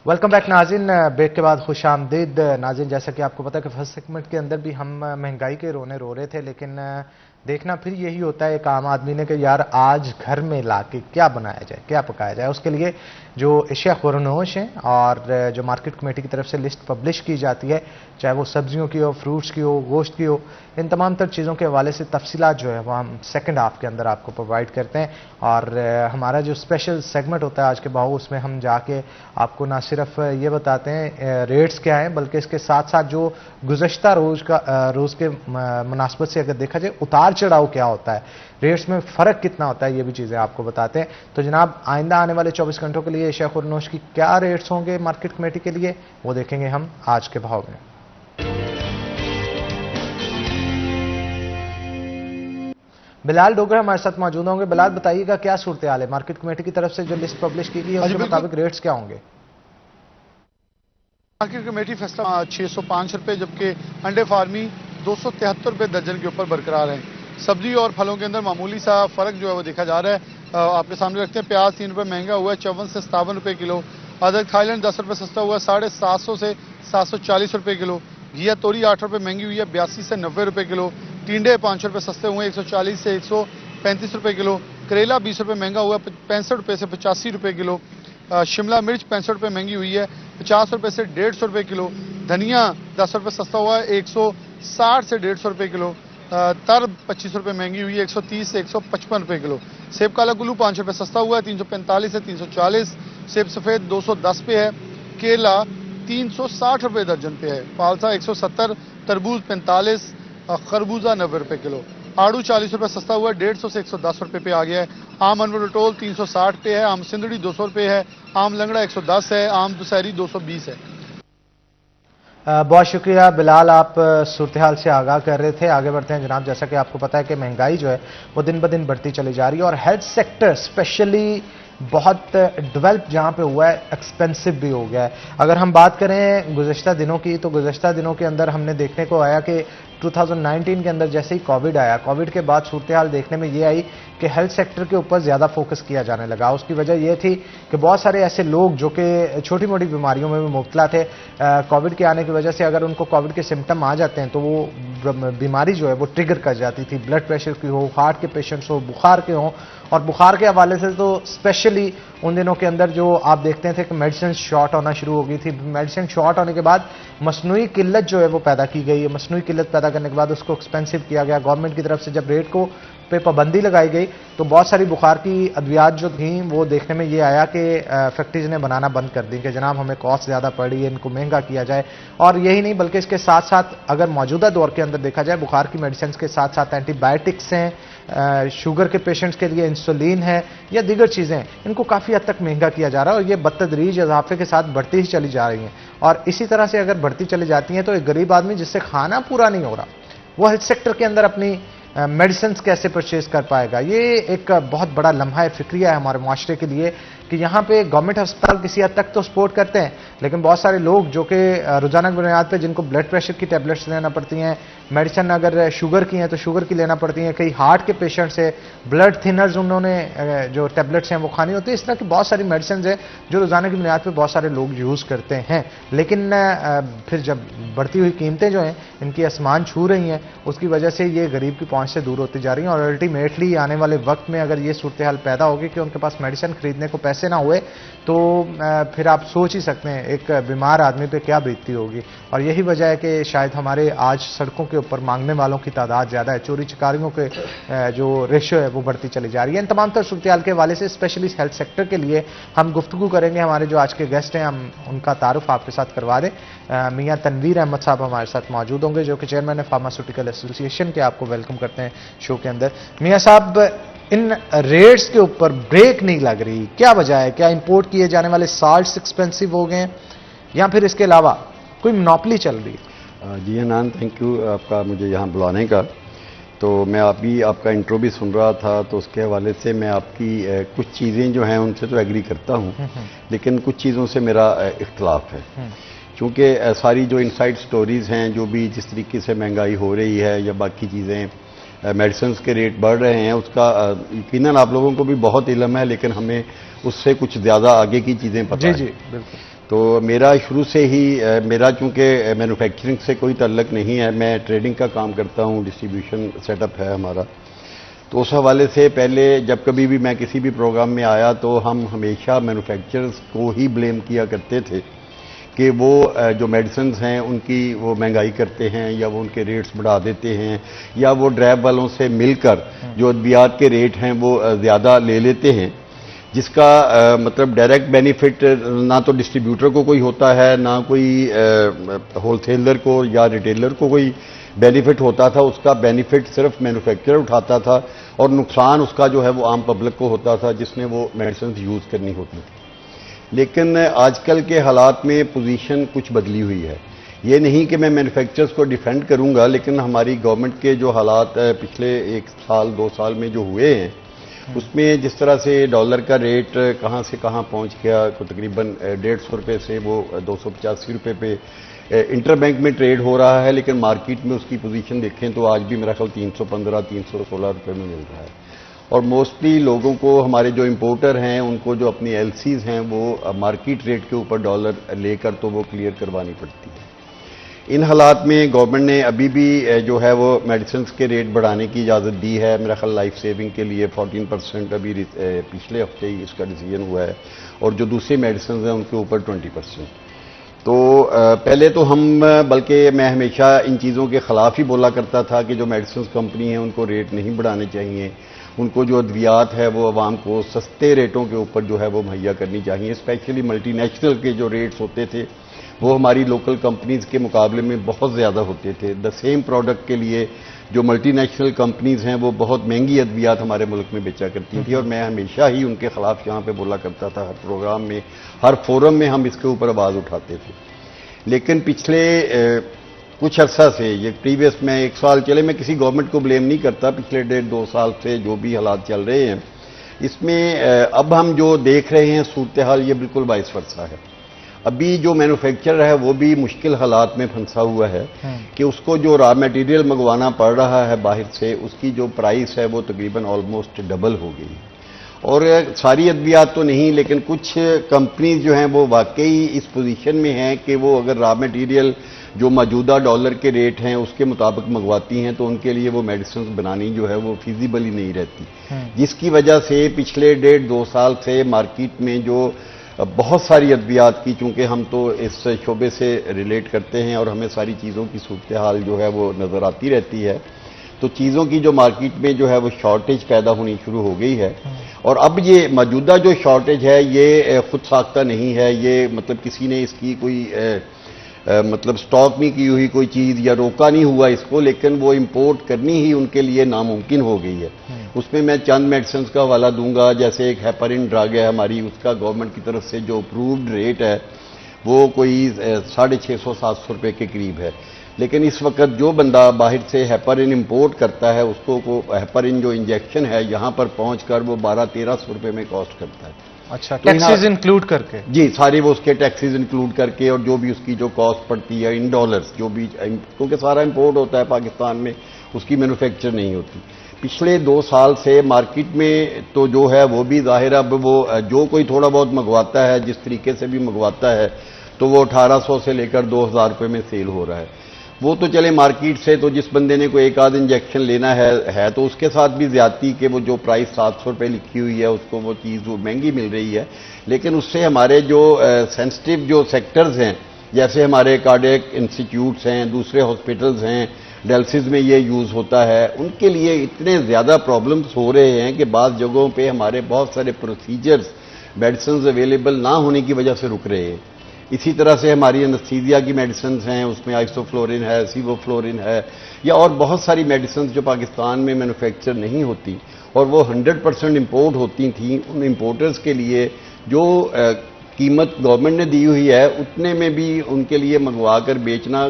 वेलकम बैक नाज़रीन, ब्रेक के बाद खुश आमदीद। नाज़रीन, जैसा कि आपको पता है कि फर्स्ट सेगमेंट के अंदर भी हम महंगाई के रोने रो रहे थे, लेकिन देखना फिर यही होता है एक आम आदमी ने कि यार आज घर में लाके क्या बनाया जाए, क्या पकाया जाए। उसके लिए जो एशिया खुरनोश हैं और जो मार्केट कमेटी की तरफ से लिस्ट पब्लिश की जाती है, चाहे वो सब्जियों की हो, फ्रूट्स की हो, गोश्त की हो, इन तमाम तर चीज़ों के हवाले से तफसीलात जो है वो हम सेकंड हाफ के अंदर आपको प्रोवाइड करते हैं। और हमारा जो स्पेशल सेगमेंट होता है आज के भाव, उसमें हम जाके आपको ना सिर्फ ये बताते हैं रेट्स क्या हैं, बल्कि इसके साथ साथ जो गुज़श्ता रोज़ के मुनासबत से अगर देखा जाए उतार चढ़ाव क्या होता है, रेट्स में फ़र्क कितना होता है, ये भी चीज़ें आपको बताते हैं। तो जनाब, आइंदा आने वाले 24 घंटों के लिए एशिया खुरनोश की क्या रेट्स होंगे मार्केट कमेटी के लिए, वो देखेंगे हम आज के भाव में। बिलाल डोगर हमारे साथ मौजूद होंगे। बिलाल, बताइएगा क्या सूरत हाल है, मार्केट कमेटी की तरफ से जो लिस्ट पब्लिश की गई है उसके मुताबिक रेट्स क्या होंगे? मार्केट कमेटी फैसला 605 रुपए, जबकि अंडे फार्मी 273 रुपए दर्जन के ऊपर बरकरार है। सब्जी और फलों के अंदर मामूली सा फर्क जो है वो देखा जा रहा है। आपके सामने रखते हैं, प्याज 3 रुपये महंगा हुआ है 54 से 57 रुपये किलो। अदरक थाईलैंड 10 रुपये सस्ता हुआ है 750 से 740 रुपये किलो। घिया तोरी 8 रुपये महंगी हुई है 82 से 90 रुपये किलो। टिंडे 5 रुपये सस्ते हुए 140 से 135 रुपये किलो। करेला 20 रुपये महंगा हुआ है 65 रुपये से 85 रुपये किलो। शिमला मिर्च 65 रुपये महंगी हुई है 50 रुपये से 150 रुपये किलो। धनिया 10 रुपये सस्ता हुआ है 160 से 150 रुपये किलो। तर 25 रुपये महंगी हुई है 130 से 155 रुपये किलो। सेब काला कुल्लू 5 रुपये सस्ता हुआ है 345 से 340। सेब सफ़ेद 210 पे है। केला 360 रुपये दर्जन पे है। फालसा 170। तरबूज 45। खरबूजा 90 रुपये किलो। आड़ू 40 रुपये सस्ता हुआ है 150 से 110 रुपये पे आ गया है। आम अनवरटोल 360 पे है। आम सिंदड़ी 200 रुपये है। आम लंगड़ा 110 है। आम दुशहरी 220 है। बहुत शुक्रिया बिलाल, आप सूरत हाल से आगाह कर रहे थे। आगे बढ़ते हैं जनाब। जैसा कि आपको पता है कि महंगाई जो है वो दिन ब दिन बढ़ती चली जा रही है और हेल्थ सेक्टर स्पेशली बहुत डेवलप जहां पे हुआ है एक्सपेंसिव भी हो गया है। अगर हम बात करें गुज़श्ता दिनों की, तो गुज़श्ता दिनों के अंदर हमने देखने को आया कि 2019 के अंदर जैसे ही कोविड आया, कोविड के बाद सूरत हाल देखने में ये आई कि हेल्थ सेक्टर के ऊपर ज़्यादा फोकस किया जाने लगा। उसकी वजह यह थी कि बहुत सारे ऐसे लोग जो कि छोटी मोटी बीमारियों में भी मुब्तला थे, कोविड के आने की वजह से अगर उनको कोविड के सिम्टम आ जाते हैं तो वो बीमारी जो है वो ट्रिगर कर जाती थी। ब्लड प्रेशर की हो, हार्ट के पेशेंट्स हो, बुखार के हों। और बुखार के हवाले से तो स्पेशली उन दिनों के अंदर जो आप देखते थे कि मेडिसिन शॉर्ट होना शुरू हो गई थी। मेडिसिन शॉर्ट होने के बाद मसनूई किल्लत जो है वो पैदा की गई है। मसनूई किल्लत पैदा करने के बाद उसको एक्सपेंसिव किया गया। गवर्नमेंट की तरफ से जब रेट को पे पाबंदी लगाई गई तो बहुत सारी बुखार की अद्वियात जो थी वो देखने में ये आया कि फैक्ट्रीज ने बनाना बंद कर दी कि जनाब हमें कॉस्ट ज़्यादा पड़ रही है, इनको महंगा किया जाए। और यही नहीं बल्कि इसके साथ साथ अगर मौजूदा दौर के अंदर देखा जाए, बुखार की मेडिसिन के साथ साथ एंटीबायोटिक्स हैं, शुगर के पेशेंट्स के लिए इंसुलिन है या दीगर चीज़ें, इनको काफ़ी हद तक महंगा किया जा रहा है और ये बतदरीज इजाफे के साथ बढ़ती ही चली जा रही हैं। और इसी तरह से अगर बढ़ती चली जाती हैं तो एक गरीब आदमी जिससे खाना पूरा नहीं हो रहा, वो हेल्थ सेक्टर के अंदर अपनी मेडिसिन कैसे परचेज कर पाएगा। ये एक बहुत बड़ा लम्हा फिक्रिया है हमारे माशरे के लिए कि यहाँ पे गवर्नमेंट अस्पताल किसी हद तक तो सपोर्ट करते हैं, लेकिन बहुत सारे लोग जो कि रोजाना की बुनियाद पे जिनको ब्लड प्रेशर की टैबलेट्स लेना पड़ती हैं, मेडिसिन अगर शुगर की हैं तो शुगर की लेना पड़ती हैं, कई हार्ट के पेशेंट्स है, ब्लड थिनर्स उन्होंने जो टैबलेट्स हैं वो खानी होती है। इस तरह की बहुत सारी मेडिसिन है जो रोजाना की बुनियाद पर बहुत सारे लोग यूज़ करते हैं। लेकिन फिर जब बढ़ती हुई कीमतें जो हैं इनकी आसमान छू रही हैं, उसकी वजह से ये गरीब की पहुँच से दूर होती जा रही हैं। और अल्टीमेटली आने वाले वक्त में अगर ये सूरत हाल पैदा होगी कि उनके पास मेडिसिन खरीदने को पैसे ना हुए तो फिर आप सोच ही सकते हैं एक बीमार आदमी पे क्या बीतती होगी। और यही वजह है कि शायद हमारे आज सड़कों के ऊपर मांगने वालों की तादाद ज़्यादा है, चोरी चकारियों के जो रेशो है वो बढ़ती चली जा रही है। इन तमाम तर सूरत हाल के हवाले से स्पेशली हेल्थ सेक्टर के लिए हम गुफ्तगू करेंगे। हमारे जो आज के गेस्ट हैं हम उनका तारुफ आपके साथ करवा दें। मियाँ तनवीर अहमद साहब हमारे साथ मौजूद होंगे जो कि चेयरमैन है फार्मास्यूटिकल एसोसिएशन के। आपको वेलकम करते हैं शो के अंदर। मियाँ साहब, इन रेट्स के ऊपर ब्रेक नहीं लग रही, क्या वजह है? क्या इंपोर्ट किए जाने वाले साल्ट्स एक्सपेंसिव हो गए हैं या फिर इसके अलावा कोई मोनोपोली चल रही है? जी हनान, थैंक यू आपका मुझे यहाँ बुलाने का। तो मैं अभी आपका इंट्रो भी सुन रहा था तो उसके हवाले से मैं आपकी कुछ चीज़ें जो हैं उनसे तो एग्री करता हूँ, लेकिन कुछ चीज़ों से मेरा इख्तलाफ है। क्योंकि सारी जो इनसाइड स्टोरीज़ हैं, जो भी जिस तरीके से महंगाई हो रही है या बाकी चीज़ें, मेडिसिन के रेट बढ़ रहे हैं, उसका यकीनन आप लोगों को भी बहुत इल्म है, लेकिन हमें उससे कुछ ज़्यादा आगे की चीज़ें पता जी है। बिल्कुल। तो मेरा शुरू से ही मेरा चूँकि मैन्युफैक्चरिंग से कोई ताल्लुक नहीं है, मैं ट्रेडिंग का काम करता हूँ, डिस्ट्रीब्यूशन सेटअप है हमारा। तो उस हवाले से पहले जब कभी भी मैं किसी भी प्रोग्राम में आया तो हम हमेशा मैन्युफैक्चरर्स को ही ब्लेम किया करते थे कि वो जो मेडिसिन हैं उनकी वो महंगाई करते हैं या वो उनके रेट्स बढ़ा देते हैं या वो ड्रैब वालों से मिलकर जो अद्वियात के रेट हैं वो ज़्यादा ले लेते हैं, जिसका मतलब डायरेक्ट बेनिफिट ना तो डिस्ट्रीब्यूटर को कोई होता है, ना कोई होलसेलर को या रिटेलर को कोई बेनिफिट होता था। उसका बेनिफिट सिर्फ मैन्युफैक्चरर उठाता था और नुकसान उसका जो है वो आम पब्लिक को होता था जिसने वो मेडिसिन यूज़ करनी होती थी। लेकिन आजकल के हालात में पोजीशन कुछ बदली हुई है। ये नहीं कि मैं मैन्युफैक्चरर्स को डिफेंड करूंगा, लेकिन हमारी गवर्नमेंट के जो हालात पिछले 1 साल 2 साल में जो हुए हैं उसमें जिस तरह से डॉलर का रेट कहाँ से कहाँ पहुँच गया, तो तकरीबन 150 रुपये से वो 285 रुपये पे इंटर बैंक में ट्रेड हो रहा है, लेकिन मार्केट में उसकी पोजीशन देखें तो आज भी मेरा ख्याल 315-316 रुपए में मिल रहा है। और मोस्टली लोगों को, हमारे जो इंपोर्टर हैं, उनको जो अपनी एलसीज हैं वो मार्केट रेट के ऊपर डॉलर लेकर तो वो क्लियर करवानी पड़ती है। इन हालात में गवर्नमेंट ने अभी भी जो है वो मेडिसिन के रेट बढ़ाने की इजाज़त दी है। मेरा ख्याल लाइफ सेविंग के लिए 14% अभी पिछले हफ्ते ही इसका डिसीजन हुआ है, और जो दूसरी मेडिसिन हैं उनके ऊपर 20%। तो पहले तो हम, बल्कि मैं हमेशा इन चीज़ों के ख़िलाफ़ ही बोला करता था कि जो मेडिसिन कंपनी है उनको रेट नहीं बढ़ाने चाहिए, उनको जो अद्वियात है वो आवाम को सस्ते रेटों के ऊपर जो है वो मुहैया करनी चाहिए। स्पेशली मल्टीनेशनल के जो रेट्स होते थे वो हमारी लोकल कंपनीज के मुकाबले में बहुत ज़्यादा होते थे। द सेम प्रोडक्ट के लिए जो मल्टीनेशनल कंपनीज हैं वो बहुत महंगी अद्वियात हमारे मुल्क में बेचा करती थी, और मैं हमेशा ही उनके खिलाफ यहाँ पे बोला करता था। हर प्रोग्राम में, हर फोरम में हम इसके ऊपर आवाज़ उठाते थे। लेकिन पिछले कुछ अर्सा से, ये प्रीवियस में 1 साल चले, मैं किसी गवर्नमेंट को ब्लेम नहीं करता, पिछले 1.5-2 साल से जो भी हालात चल रहे हैं इसमें अब हम जो देख रहे हैं सूरत हाल, ये बिल्कुल वाइस वर्सा है। अभी जो मैन्युफैक्चरर है वो भी मुश्किल हालात में फंसा हुआ है कि उसको जो रॉ मटेरियल मंगवाना पड़ रहा है बाहर से, उसकी जो प्राइस है वो तकरीबन ऑलमोस्ट डबल हो गई है। और सारी अद्वियात तो नहीं, लेकिन कुछ कंपनीज जो हैं वो वाकई इस पोजीशन में हैं कि वो अगर रॉ मटेरियल जो मौजूदा डॉलर के रेट हैं उसके मुताबिक मंगवाती हैं तो उनके लिए वो मेडिसिन बनानी जो है वो फिजिबल ही नहीं रहती, जिसकी वजह से पिछले 1.5-2 साल से मार्केट में जो बहुत सारी अद्वियात की, चूंकि हम तो इस शोबे से रिलेट करते हैं और हमें सारी चीज़ों की सूरत हाल जो है वो नज़र आती रहती है, तो चीज़ों की जो मार्केट में जो है वो शॉर्टेज पैदा होनी शुरू हो गई है। और अब ये मौजूदा जो शॉर्टेज है ये खुद साख्ता नहीं है, ये मतलब किसी ने इसकी कोई मतलब स्टॉक नहीं की हुई कोई चीज़ या रोका नहीं हुआ इसको, लेकिन वो इंपोर्ट करनी ही उनके लिए नामुमकिन हो गई है। उसमें मैं चंद मेडिसिन का हवाला दूंगा, जैसे एक हेपारिन ड्रग है हमारी, उसका गवर्नमेंट की तरफ से जो अप्रूव्ड रेट है वो कोई 650-700 रुपये के करीब है। लेकिन इस वक्त जो बंदा बाहर से हेपारिन इंपोर्ट करता है उसको हेपारिन जो इंजेक्शन है यहाँ पर पहुँचकर वो 1200-1300 रुपये में कॉस्ट करता है। अच्छा, टैक्सेस इंक्लूड करके? जी, सारे वो उसके टैक्सेस इंक्लूड करके, और जो भी उसकी जो कॉस्ट पड़ती है इन डॉलर्स, जो भी, क्योंकि सारा इंपोर्ट होता है पाकिस्तान में, उसकी मैन्युफैक्चर नहीं होती। पिछले 2 साल से मार्केट में तो जो है वो भी जाहिर, अब वो जो कोई थोड़ा बहुत मंगवाता है, जिस तरीके से भी मंगवाता है, तो वो 1800 से लेकर 2000 रुपये में सेल हो रहा है। वो तो चले मार्केट से, तो जिस बंदे ने कोई एक आध इंजेक्शन लेना है तो उसके साथ भी ज्यादती कि वो जो प्राइस 700 रुपये लिखी हुई है उसको वो चीज़ वो महंगी मिल रही है। लेकिन उससे हमारे जो सेंसिटिव जो सेक्टर्स हैं, जैसे हमारे कार्डियक इंस्टीट्यूट्स हैं, दूसरे हॉस्पिटल्स हैं, डायलिसिस में ये यूज़ होता है, उनके लिए इतने ज़्यादा प्रॉब्लम्स हो रहे हैं कि बाज़ जगहों पे हमारे बहुत सारे प्रोसीजर्स मेडिसिन अवेलेबल ना होने की वजह से रुक रहे हैं। इसी तरह से हमारी एनेस्थीसिया की मेडिसिन हैं, उसमें आइसोफ्लोरिन है, सीवोफ्लोरिन है, या और बहुत सारी मेडिसिन जो पाकिस्तान में मैन्युफैक्चर नहीं होती और वो 100% इंपोर्ट होती थी। उन इंपोर्टर्स के लिए जो कीमत गवर्नमेंट ने दी हुई है उतने में भी उनके लिए मंगवा कर बेचना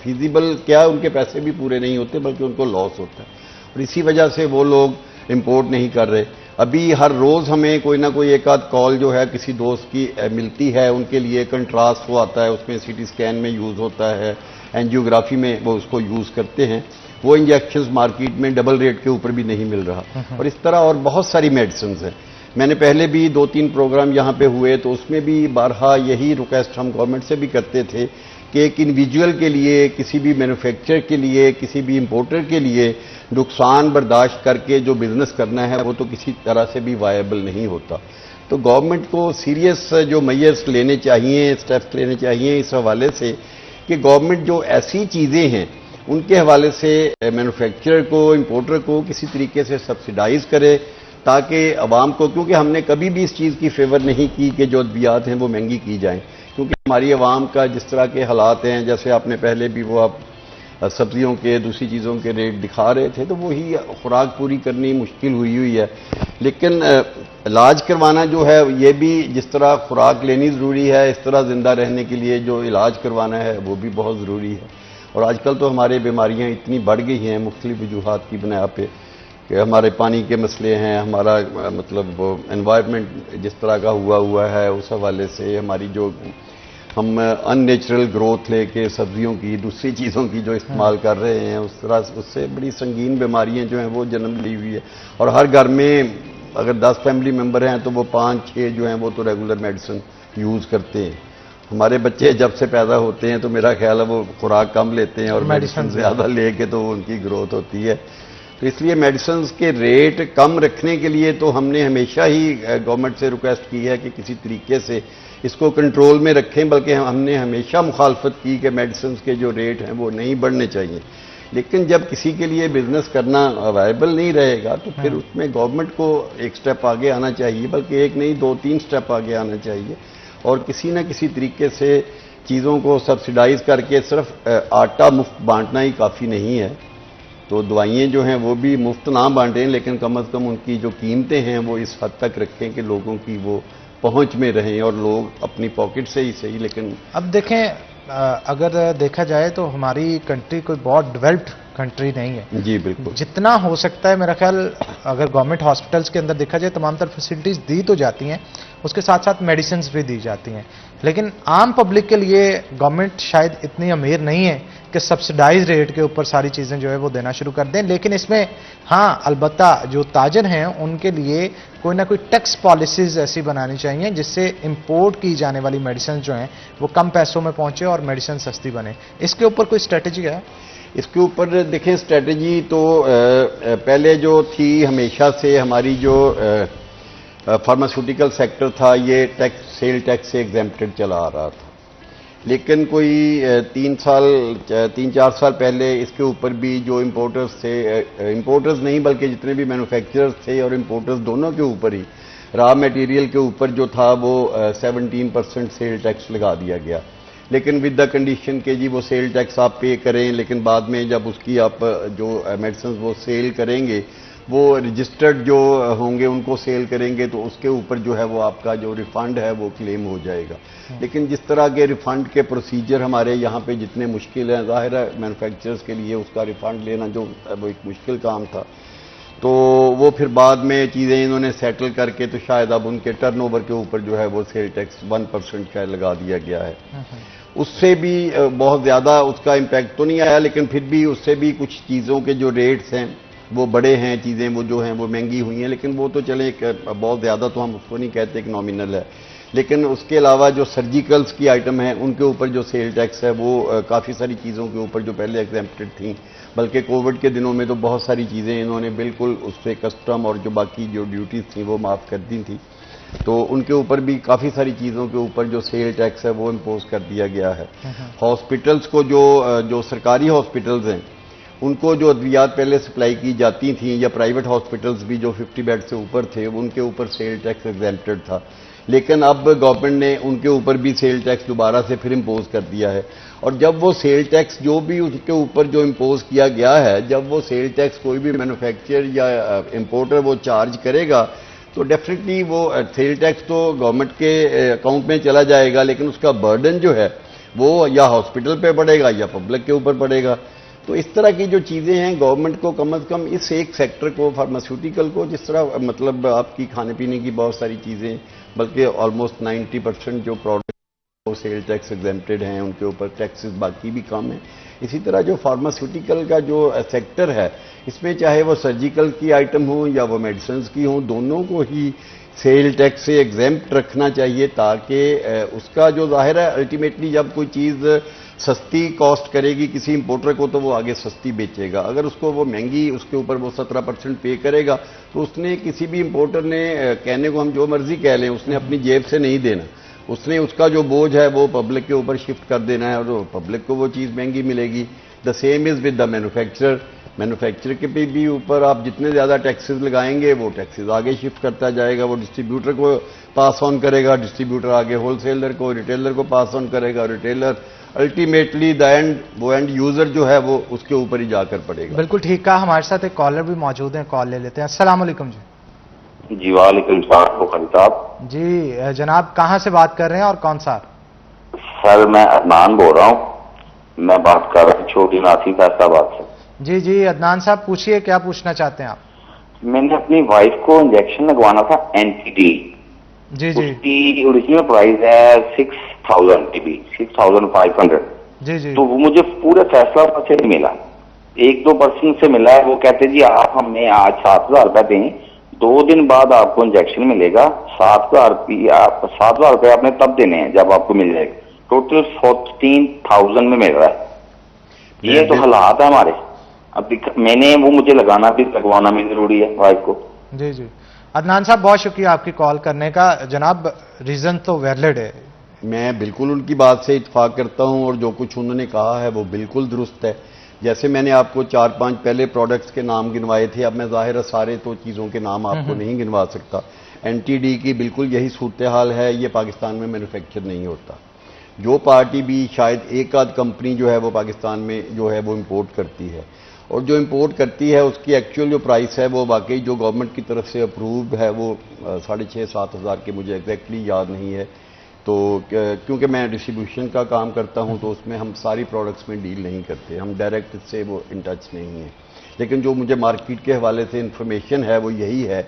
फिजिबल, क्या उनके पैसे भी पूरे नहीं होते बल्कि उनको लॉस होता है, और इसी वजह से वो लोग इंपोर्ट नहीं कर रहे। अभी हर रोज़ हमें कोई ना कोई एक आध कॉल जो है किसी दोस्त की मिलती है, उनके लिए कंट्रास्ट वो आता है, उसमें सीटी स्कैन में यूज़ होता है, एंजियोग्राफी में वो उसको यूज़ करते हैं। वो इंजेक्शंस मार्केट में डबल रेट के ऊपर भी नहीं मिल रहा, और इस तरह और बहुत सारी मेडिसिन हैं। मैंने पहले भी 2-3 प्रोग्राम यहाँ पे हुए तो उसमें भी बारहा यही रिक्वेस्ट हम गवर्नमेंट से भी करते थे कि एक इंडिविजुअल के लिए, किसी भी मैन्युफैक्चरर के लिए, किसी भी इंपोर्टर के लिए नुकसान बर्दाश्त करके जो बिजनेस करना है वो तो किसी तरह से भी वायबल नहीं होता। तो गवर्नमेंट को सीरियस जो मेजर्स लेने चाहिए, स्टेप्स लेने चाहिए इस हवाले से कि गवर्नमेंट जो ऐसी चीज़ें हैं उनके हवाले से मैन्युफैक्चरर को, इंपोर्टर को किसी तरीके से सब्सिडाइज करे, ताकि आवाम को, क्योंकि हमने कभी भी इस चीज़ की फेवर नहीं की कि जो अद्वियात हैं वो महंगी की जाएं, क्योंकि हमारी आवाम का जिस तरह के हालात हैं, जैसे आपने पहले भी वो आप सब्जियों के, दूसरी चीज़ों के रेट दिखा रहे थे, तो वही खुराक पूरी करनी मुश्किल हुई है। लेकिन इलाज करवाना जो है ये भी, जिस तरह खुराक लेनी ज़रूरी है, इस तरह ज़िंदा रहने के लिए जो इलाज करवाना है वो भी बहुत ज़रूरी है। और आजकल तो हमारे बीमारियाँ इतनी बढ़ गई हैं मुख्तलिफ वजूहात की बुनियाद पे कि हमारे पानी के मसले हैं, हमारा मतलब वो एनवायरनमेंट जिस तरह का हुआ है उस हवाले से, हमारी जो हम अननेचुरल ग्रोथ लेके सब्जियों की, दूसरी चीज़ों की जो इस्तेमाल कर रहे हैं, उस तरह उससे बड़ी संगीन बीमारियां जो हैं वो जन्म ली हुई है। और हर घर में अगर 10 फैमिली मेंबर हैं तो वो 5-6 जो हैं वो तो रेगुलर मेडिसिन यूज़ करते हैं। हमारे बच्चे जब से पैदा होते हैं तो मेरा ख्याल है वो खुराक कम लेते हैं और मेडिसिन ज़्यादा लेके तो उनकी ग्रोथ होती है। तो इसलिए मेडिसिन के रेट कम रखने के लिए तो हमने हमेशा ही गवर्नमेंट से रिक्वेस्ट की है कि किसी तरीके से इसको कंट्रोल में रखें, बल्कि हमने हमेशा मुखालफत की कि मेडिसिन के जो रेट हैं वो नहीं बढ़ने चाहिए। लेकिन जब किसी के लिए बिजनेस करना वायबल नहीं रहेगा तो फिर उसमें गवर्नमेंट को एक स्टेप आगे आना चाहिए, बल्कि एक नहीं 2-3 स्टेप आगे आना चाहिए। और किसी न किसी तरीके से चीज़ों को सब्सिडाइज करके सिर्फ आटा मुफ्त बांटना ही काफ़ी नहीं है। तो दवाइयाँ जो हैं वो भी मुफ्त ना बांटें, लेकिन कम अज़ कम उनकी जो कीमतें हैं वो इस हद तक रखें कि लोगों की वो पहुंच में रहें और लोग अपनी पॉकेट से ही सही। लेकिन अब देखें, अगर देखा जाए तो हमारी कंट्री कोई बहुत डेवलप्ड कंट्री नहीं है। जी बिल्कुल। जितना हो सकता है मेरा ख्याल, अगर गवर्नमेंट हॉस्पिटल्स के अंदर देखा जाए तमाम तरह फैसिलिटीज दी तो जाती हैं, उसके साथ साथ मेडिसिन भी दी जाती हैं, लेकिन आम पब्लिक के लिए गवर्नमेंट शायद इतनी अमीर नहीं है कि सब्सिडाइज रेट के ऊपर सारी चीज़ें जो है वो देना शुरू कर दें। लेकिन इसमें हाँ, अलबत्ता जो ताजर हैं उनके लिए कोई ना कोई टैक्स पॉलिसीज ऐसी बनानी चाहिए जिससे इंपोर्ट की जाने वाली मेडिसिन जो हैं वो कम पैसों में पहुंचे और मेडिसिन सस्ती बने। इसके ऊपर कोई स्ट्रेटेजी है? इसके ऊपर देखें, स्ट्रेटेजी तो पहले जो थी, हमेशा से हमारी जो फार्मास्यूटिकल सेक्टर था ये टैक्स, सेल टैक्स से एग्जेम्प्टेड चला आ रहा था। लेकिन कोई 3-4 साल पहले इसके ऊपर भी जो इंपोर्टर्स थे, इंपोर्टर्स नहीं बल्कि जितने भी मैन्युफैक्चरर्स थे और इंपोर्टर्स दोनों के ऊपर ही रॉ मटेरियल के ऊपर जो था वो 17% सेल टैक्स लगा दिया गया। लेकिन विद द कंडीशन के जी वो सेल टैक्स आप पे करें, लेकिन बाद में जब उसकी आप जो मेडिसिन वो सेल करेंगे वो रजिस्टर्ड जो होंगे उनको सेल करेंगे तो उसके ऊपर जो है वो आपका जो रिफंड है वो क्लेम हो जाएगा। लेकिन जिस तरह के रिफंड के प्रोसीजर हमारे यहाँ पे जितने मुश्किल हैं, ज़ाहिर है मैन्युफैक्चरर्स के लिए उसका रिफंड लेना जो वो एक मुश्किल काम था, तो वो फिर बाद में चीज़ें इन्होंने सेटल करके तो शायद अब उनके टर्नओवर के ऊपर जो है वो सेल टैक्स 1% शायद लगा दिया गया है। उससे भी बहुत ज़्यादा उसका इम्पैक्ट तो नहीं आया, लेकिन फिर भी उससे भी कुछ चीज़ों के जो रेट्स हैं वो बड़े हैं, चीज़ें वो जो हैं वो महंगी हुई हैं। लेकिन वो तो चले बहुत ज़्यादा तो हम उसको नहीं कहते, एक नॉमिनल है। लेकिन उसके अलावा जो सर्जिकल्स की आइटम है उनके ऊपर जो सेल टैक्स है वो काफ़ी सारी चीज़ों के ऊपर जो पहले एग्जेम्प्टेड थी, बल्कि कोविड के दिनों में तो बहुत सारी चीज़ें इन्होंने बिल्कुल उससे कस्टम और जो बाकी जो ड्यूटीज़ थी वो माफ़ कर दी थी, तो उनके ऊपर भी काफ़ी सारी चीज़ों के ऊपर जो सेल टैक्स है वो इम्पोज कर दिया गया है। हॉस्पिटल्स को जो सरकारी हॉस्पिटल्स हैं उनको जो अद्वियात पहले सप्लाई की जाती थी, या प्राइवेट हॉस्पिटल्स भी जो 50 बेड से ऊपर थे उनके ऊपर सेल टैक्स एग्जेम्प्टेड था। लेकिन अब गवर्नमेंट ने उनके ऊपर भी सेल टैक्स दोबारा से फिर इम्पोज कर दिया है। और जब वो सेल टैक्स जो भी उसके ऊपर जो इम्पोज किया गया है, जब वो सेल टैक्स कोई भी मैन्युफैक्चरर या इम्पोर्टर वो चार्ज करेगा तो डेफिनेटली वो सेल टैक्स तो गवर्नमेंट के अकाउंट में चला जाएगा, लेकिन उसका बर्डन जो है वो या हॉस्पिटल पे पड़ेगा या पब्लिक के ऊपर पड़ेगा। तो इस तरह की जो चीज़ें हैं, गवर्नमेंट को कम अज़ कम इस एक सेक्टर को, फार्मास्यूटिकल को, जिस तरह मतलब आपकी खाने पीने की बहुत सारी चीज़ें, बल्कि ऑलमोस्ट 90% जो प्रोडक्ट वो सेल टैक्स एग्जेम्प्टेड हैं, उनके ऊपर टैक्सेस बाकी भी कम हैं। इसी तरह जो फार्मास्यूटिकल का जो सेक्टर है, इसमें चाहे वो सर्जिकल की आइटम हो या वो मेडिसिन की हो, दोनों को ही सेल टैक्स से एग्जेम्प्ट रखना चाहिए, ताकि उसका जो ज़ाहिर है अल्टीमेटली जब कोई चीज़ सस्ती कॉस्ट करेगी किसी इंपोर्टर को तो वो आगे सस्ती बेचेगा। अगर उसको वो महंगी, उसके ऊपर वो 17% पे करेगा तो उसने, किसी भी इंपोर्टर ने, कहने को हम जो मर्जी कह लें, उसने अपनी जेब से नहीं देना, उसने उसका जो बोझ है वो पब्लिक के ऊपर शिफ्ट कर देना है और पब्लिक को वो चीज़ महंगी मिलेगी। The same is with the manufacturer. Manufacture के भी ऊपर आप जितने ज़्यादा टैक्सेस लगाएंगे वो टैक्सेस आगे शिफ्ट करता जाएगा, वो डिस्ट्रीब्यूटर को पास ऑन करेगा, डिस्ट्रीब्यूटर आगे होलसेलर को, रिटेलर को पास ऑन करेगा, रिटेलर अल्टीमेटली द एंड, वो एंड यूजर जो है वो उसके ऊपर ही जाकर पड़ेगा। बिल्कुल ठीक कहा। हमारे साथ एक कॉलर भी मौजूद है, कॉल ले लेते हैं। अस्सलाम वालेकुम जी। जी वालेकुम सलाम साहब। जी जनाब, कहाँ से बात कर रहे हैं और कौन सा? सर मैं अदनान बोल रहा हूँ, मैं बात कर रहा हूँ छोटी नासी फैसलाबाद से। जी जी अदनान साहब, पूछिए क्या पूछना चाहते हैं आप? मैंने अपनी वाइफ को इंजेक्शन लगवाना था एंटी-डी, जी जी उसकी ओरिजिनल प्राइस है 6000 टीबी 6500। जी जी तो वो मुझे पूरे फैसला से नहीं मिला, 1-2% से मिला है। वो कहते जी आप हमें आज 7000 रुपये दें, 2 दिन बाद आपको इंजेक्शन मिलेगा। 7000 रुपये आपने तब देने हैं जब आपको मिल जाएगा। टोटल 14000 में मिल रहा है। ये तो हालात है हमारे। अब मैंने वो मुझे लगाना भी लगवाना भी जरूरी है वाइफ को। जी जी अदनान साहब, बहुत शुक्रिया आपकी कॉल करने का। जनाब, रीजन तो वैलिड है। मैं बिल्कुल उनकी बात से इत्फाक करता हूं और जो कुछ उन्होंने कहा है वो बिल्कुल दुरुस्त है। जैसे मैंने आपको 4-5 पहले प्रोडक्ट्स के नाम गिनवाए थे, अब मैं जाहिर है सारे तो चीज़ों के नाम आपको नहीं गिनवा सकता। एनटीडी की बिल्कुल यही सूरत हाल है, ये पाकिस्तान में मैन्युफैक्चर नहीं होता। जो पार्टी भी शायद एक आध कंपनी जो है वो पाकिस्तान में जो है वो इंपोर्ट करती है, और जो इंपोर्ट करती है उसकी एक्चुअल जो प्राइस है वो वाकई जो गवर्नमेंट की तरफ से अप्रूव है वो 6,500-7 हज़ार के, मुझे एग्जैक्टली याद नहीं है। तो क्योंकि मैं डिस्ट्रीब्यूशन का काम करता हूं तो उसमें हम सारी प्रोडक्ट्स में डील नहीं करते, हम डायरेक्ट से वो इन टच नहीं है। लेकिन जो मुझे मार्केट के हवाले से इंफॉर्मेशन है वो यही है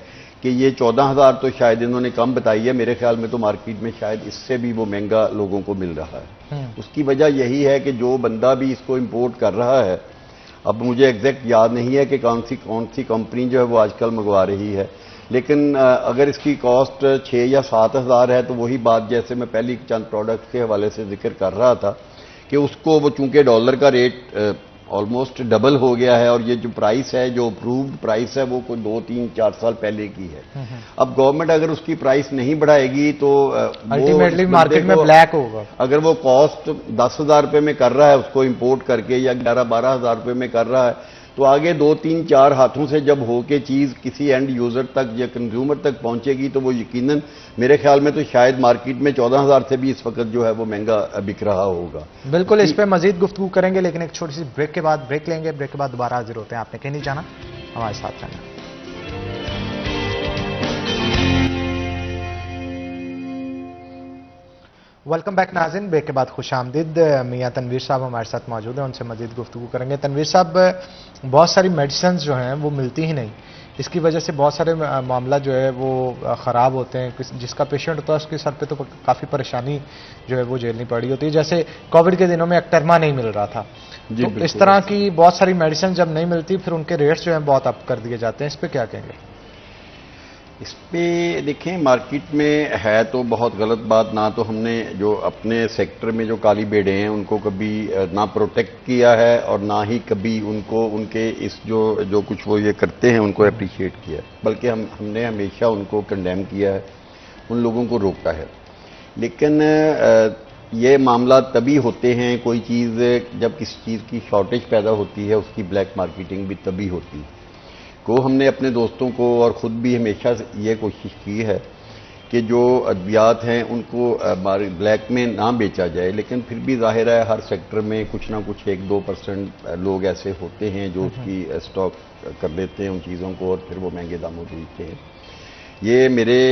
कि ये 14,000 तो शायद इन्होंने कम बताई है, मेरे ख्याल में तो मार्केट में शायद इससे भी वो महंगा लोगों को मिल रहा है। उसकी वजह यही है कि जो बंदा भी इसको इंपोर्ट कर रहा है, अब मुझे एग्जैक्ट याद नहीं है कि कौन सी कंपनी जो है वो आजकल मंगवा रही है, लेकिन अगर इसकी कॉस्ट 6 या 7 हज़ार है तो वही बात जैसे मैं पहली चंद प्रोडक्ट्स के हवाले से जिक्र कर रहा था कि उसको वो चूंकि डॉलर का रेट ऑलमोस्ट डबल हो गया है, और ये जो प्राइस है, जो अप्रूव्ड प्राइस है, वो कोई 2-3-4 साल पहले की है। अब गवर्नमेंट अगर उसकी प्राइस नहीं बढ़ाएगी तो अल्टीमेटली मार्केट में ब्लैक होगा। अगर वो कॉस्ट 10,000 रुपये में कर रहा है उसको इंपोर्ट करके, या 11-12 हज़ार रुपये में कर रहा है, तो आगे 2-3-4 हाथों से जब हो के चीज़ किसी एंड यूज़र तक या कंज्यूमर तक पहुंचेगी तो वो यकीनन मेरे ख्याल में तो शायद मार्केट में 14,000 से भी इस वक्त जो है वो महंगा बिक रहा होगा। बिल्कुल, इस पे मजीद गुफ्तगू करेंगे, लेकिन एक छोटी सी ब्रेक के बाद ब्रेक लेंगे। ब्रेक के बाद दोबारा हाजिर होते हैं। आपने कहीं नहीं जाना, हमारे साथ रहना। वेलकम बैक नाज़रीन, ब्रेक के बाद खुश आमदीद। मियाँ तनवीर साहब हमारे साथ मौजूद हैं, उनसे मजीद गुफ्तगू करेंगे। तनवीर साहब, बहुत सारी मेडिसिन जो हैं वो मिलती ही नहीं, इसकी वजह से बहुत सारे मामला जो है वो ख़राब होते हैं। जिसका पेशेंट होता है उसके सर पे तो काफ़ी परेशानी जो है वो झेलनी पड़ी होती है। जैसे कोविड के दिनों में एक्टरमा नहीं मिल रहा था, तो इस तरह की बहुत सारी मेडिसिन जब नहीं मिलती फिर उनके रेट्स जो हैं बहुत अप कर दिए जाते हैं। इस पर क्या कहेंगे? इस पे देखें, मार्केट में है तो बहुत गलत बात। ना तो हमने जो अपने सेक्टर में जो काली बेड़े हैं उनको कभी ना प्रोटेक्ट किया है, और ना ही कभी उनको उनके इस जो कुछ वो ये करते हैं उनको अप्रिशिएट किया है, बल्कि हमने हमेशा उनको कंडेम किया है, उन लोगों को रोका है। लेकिन ये मामला तभी होते हैं, कोई चीज़ जब किसी चीज़ की शॉर्टेज पैदा होती है उसकी ब्लैक मार्केटिंग भी तभी होती है। को हमने अपने दोस्तों को और ख़ुद भी हमेशा ये कोशिश की है कि जो अद्वियात हैं उनको ब्लैक में ना बेचा जाए, लेकिन फिर भी जाहिर है हर सेक्टर में कुछ ना कुछ 1-2% लोग ऐसे होते हैं जो उसकी स्टॉक कर लेते हैं उन चीज़ों को, और फिर वो महंगे दामों पर बेचते हैं।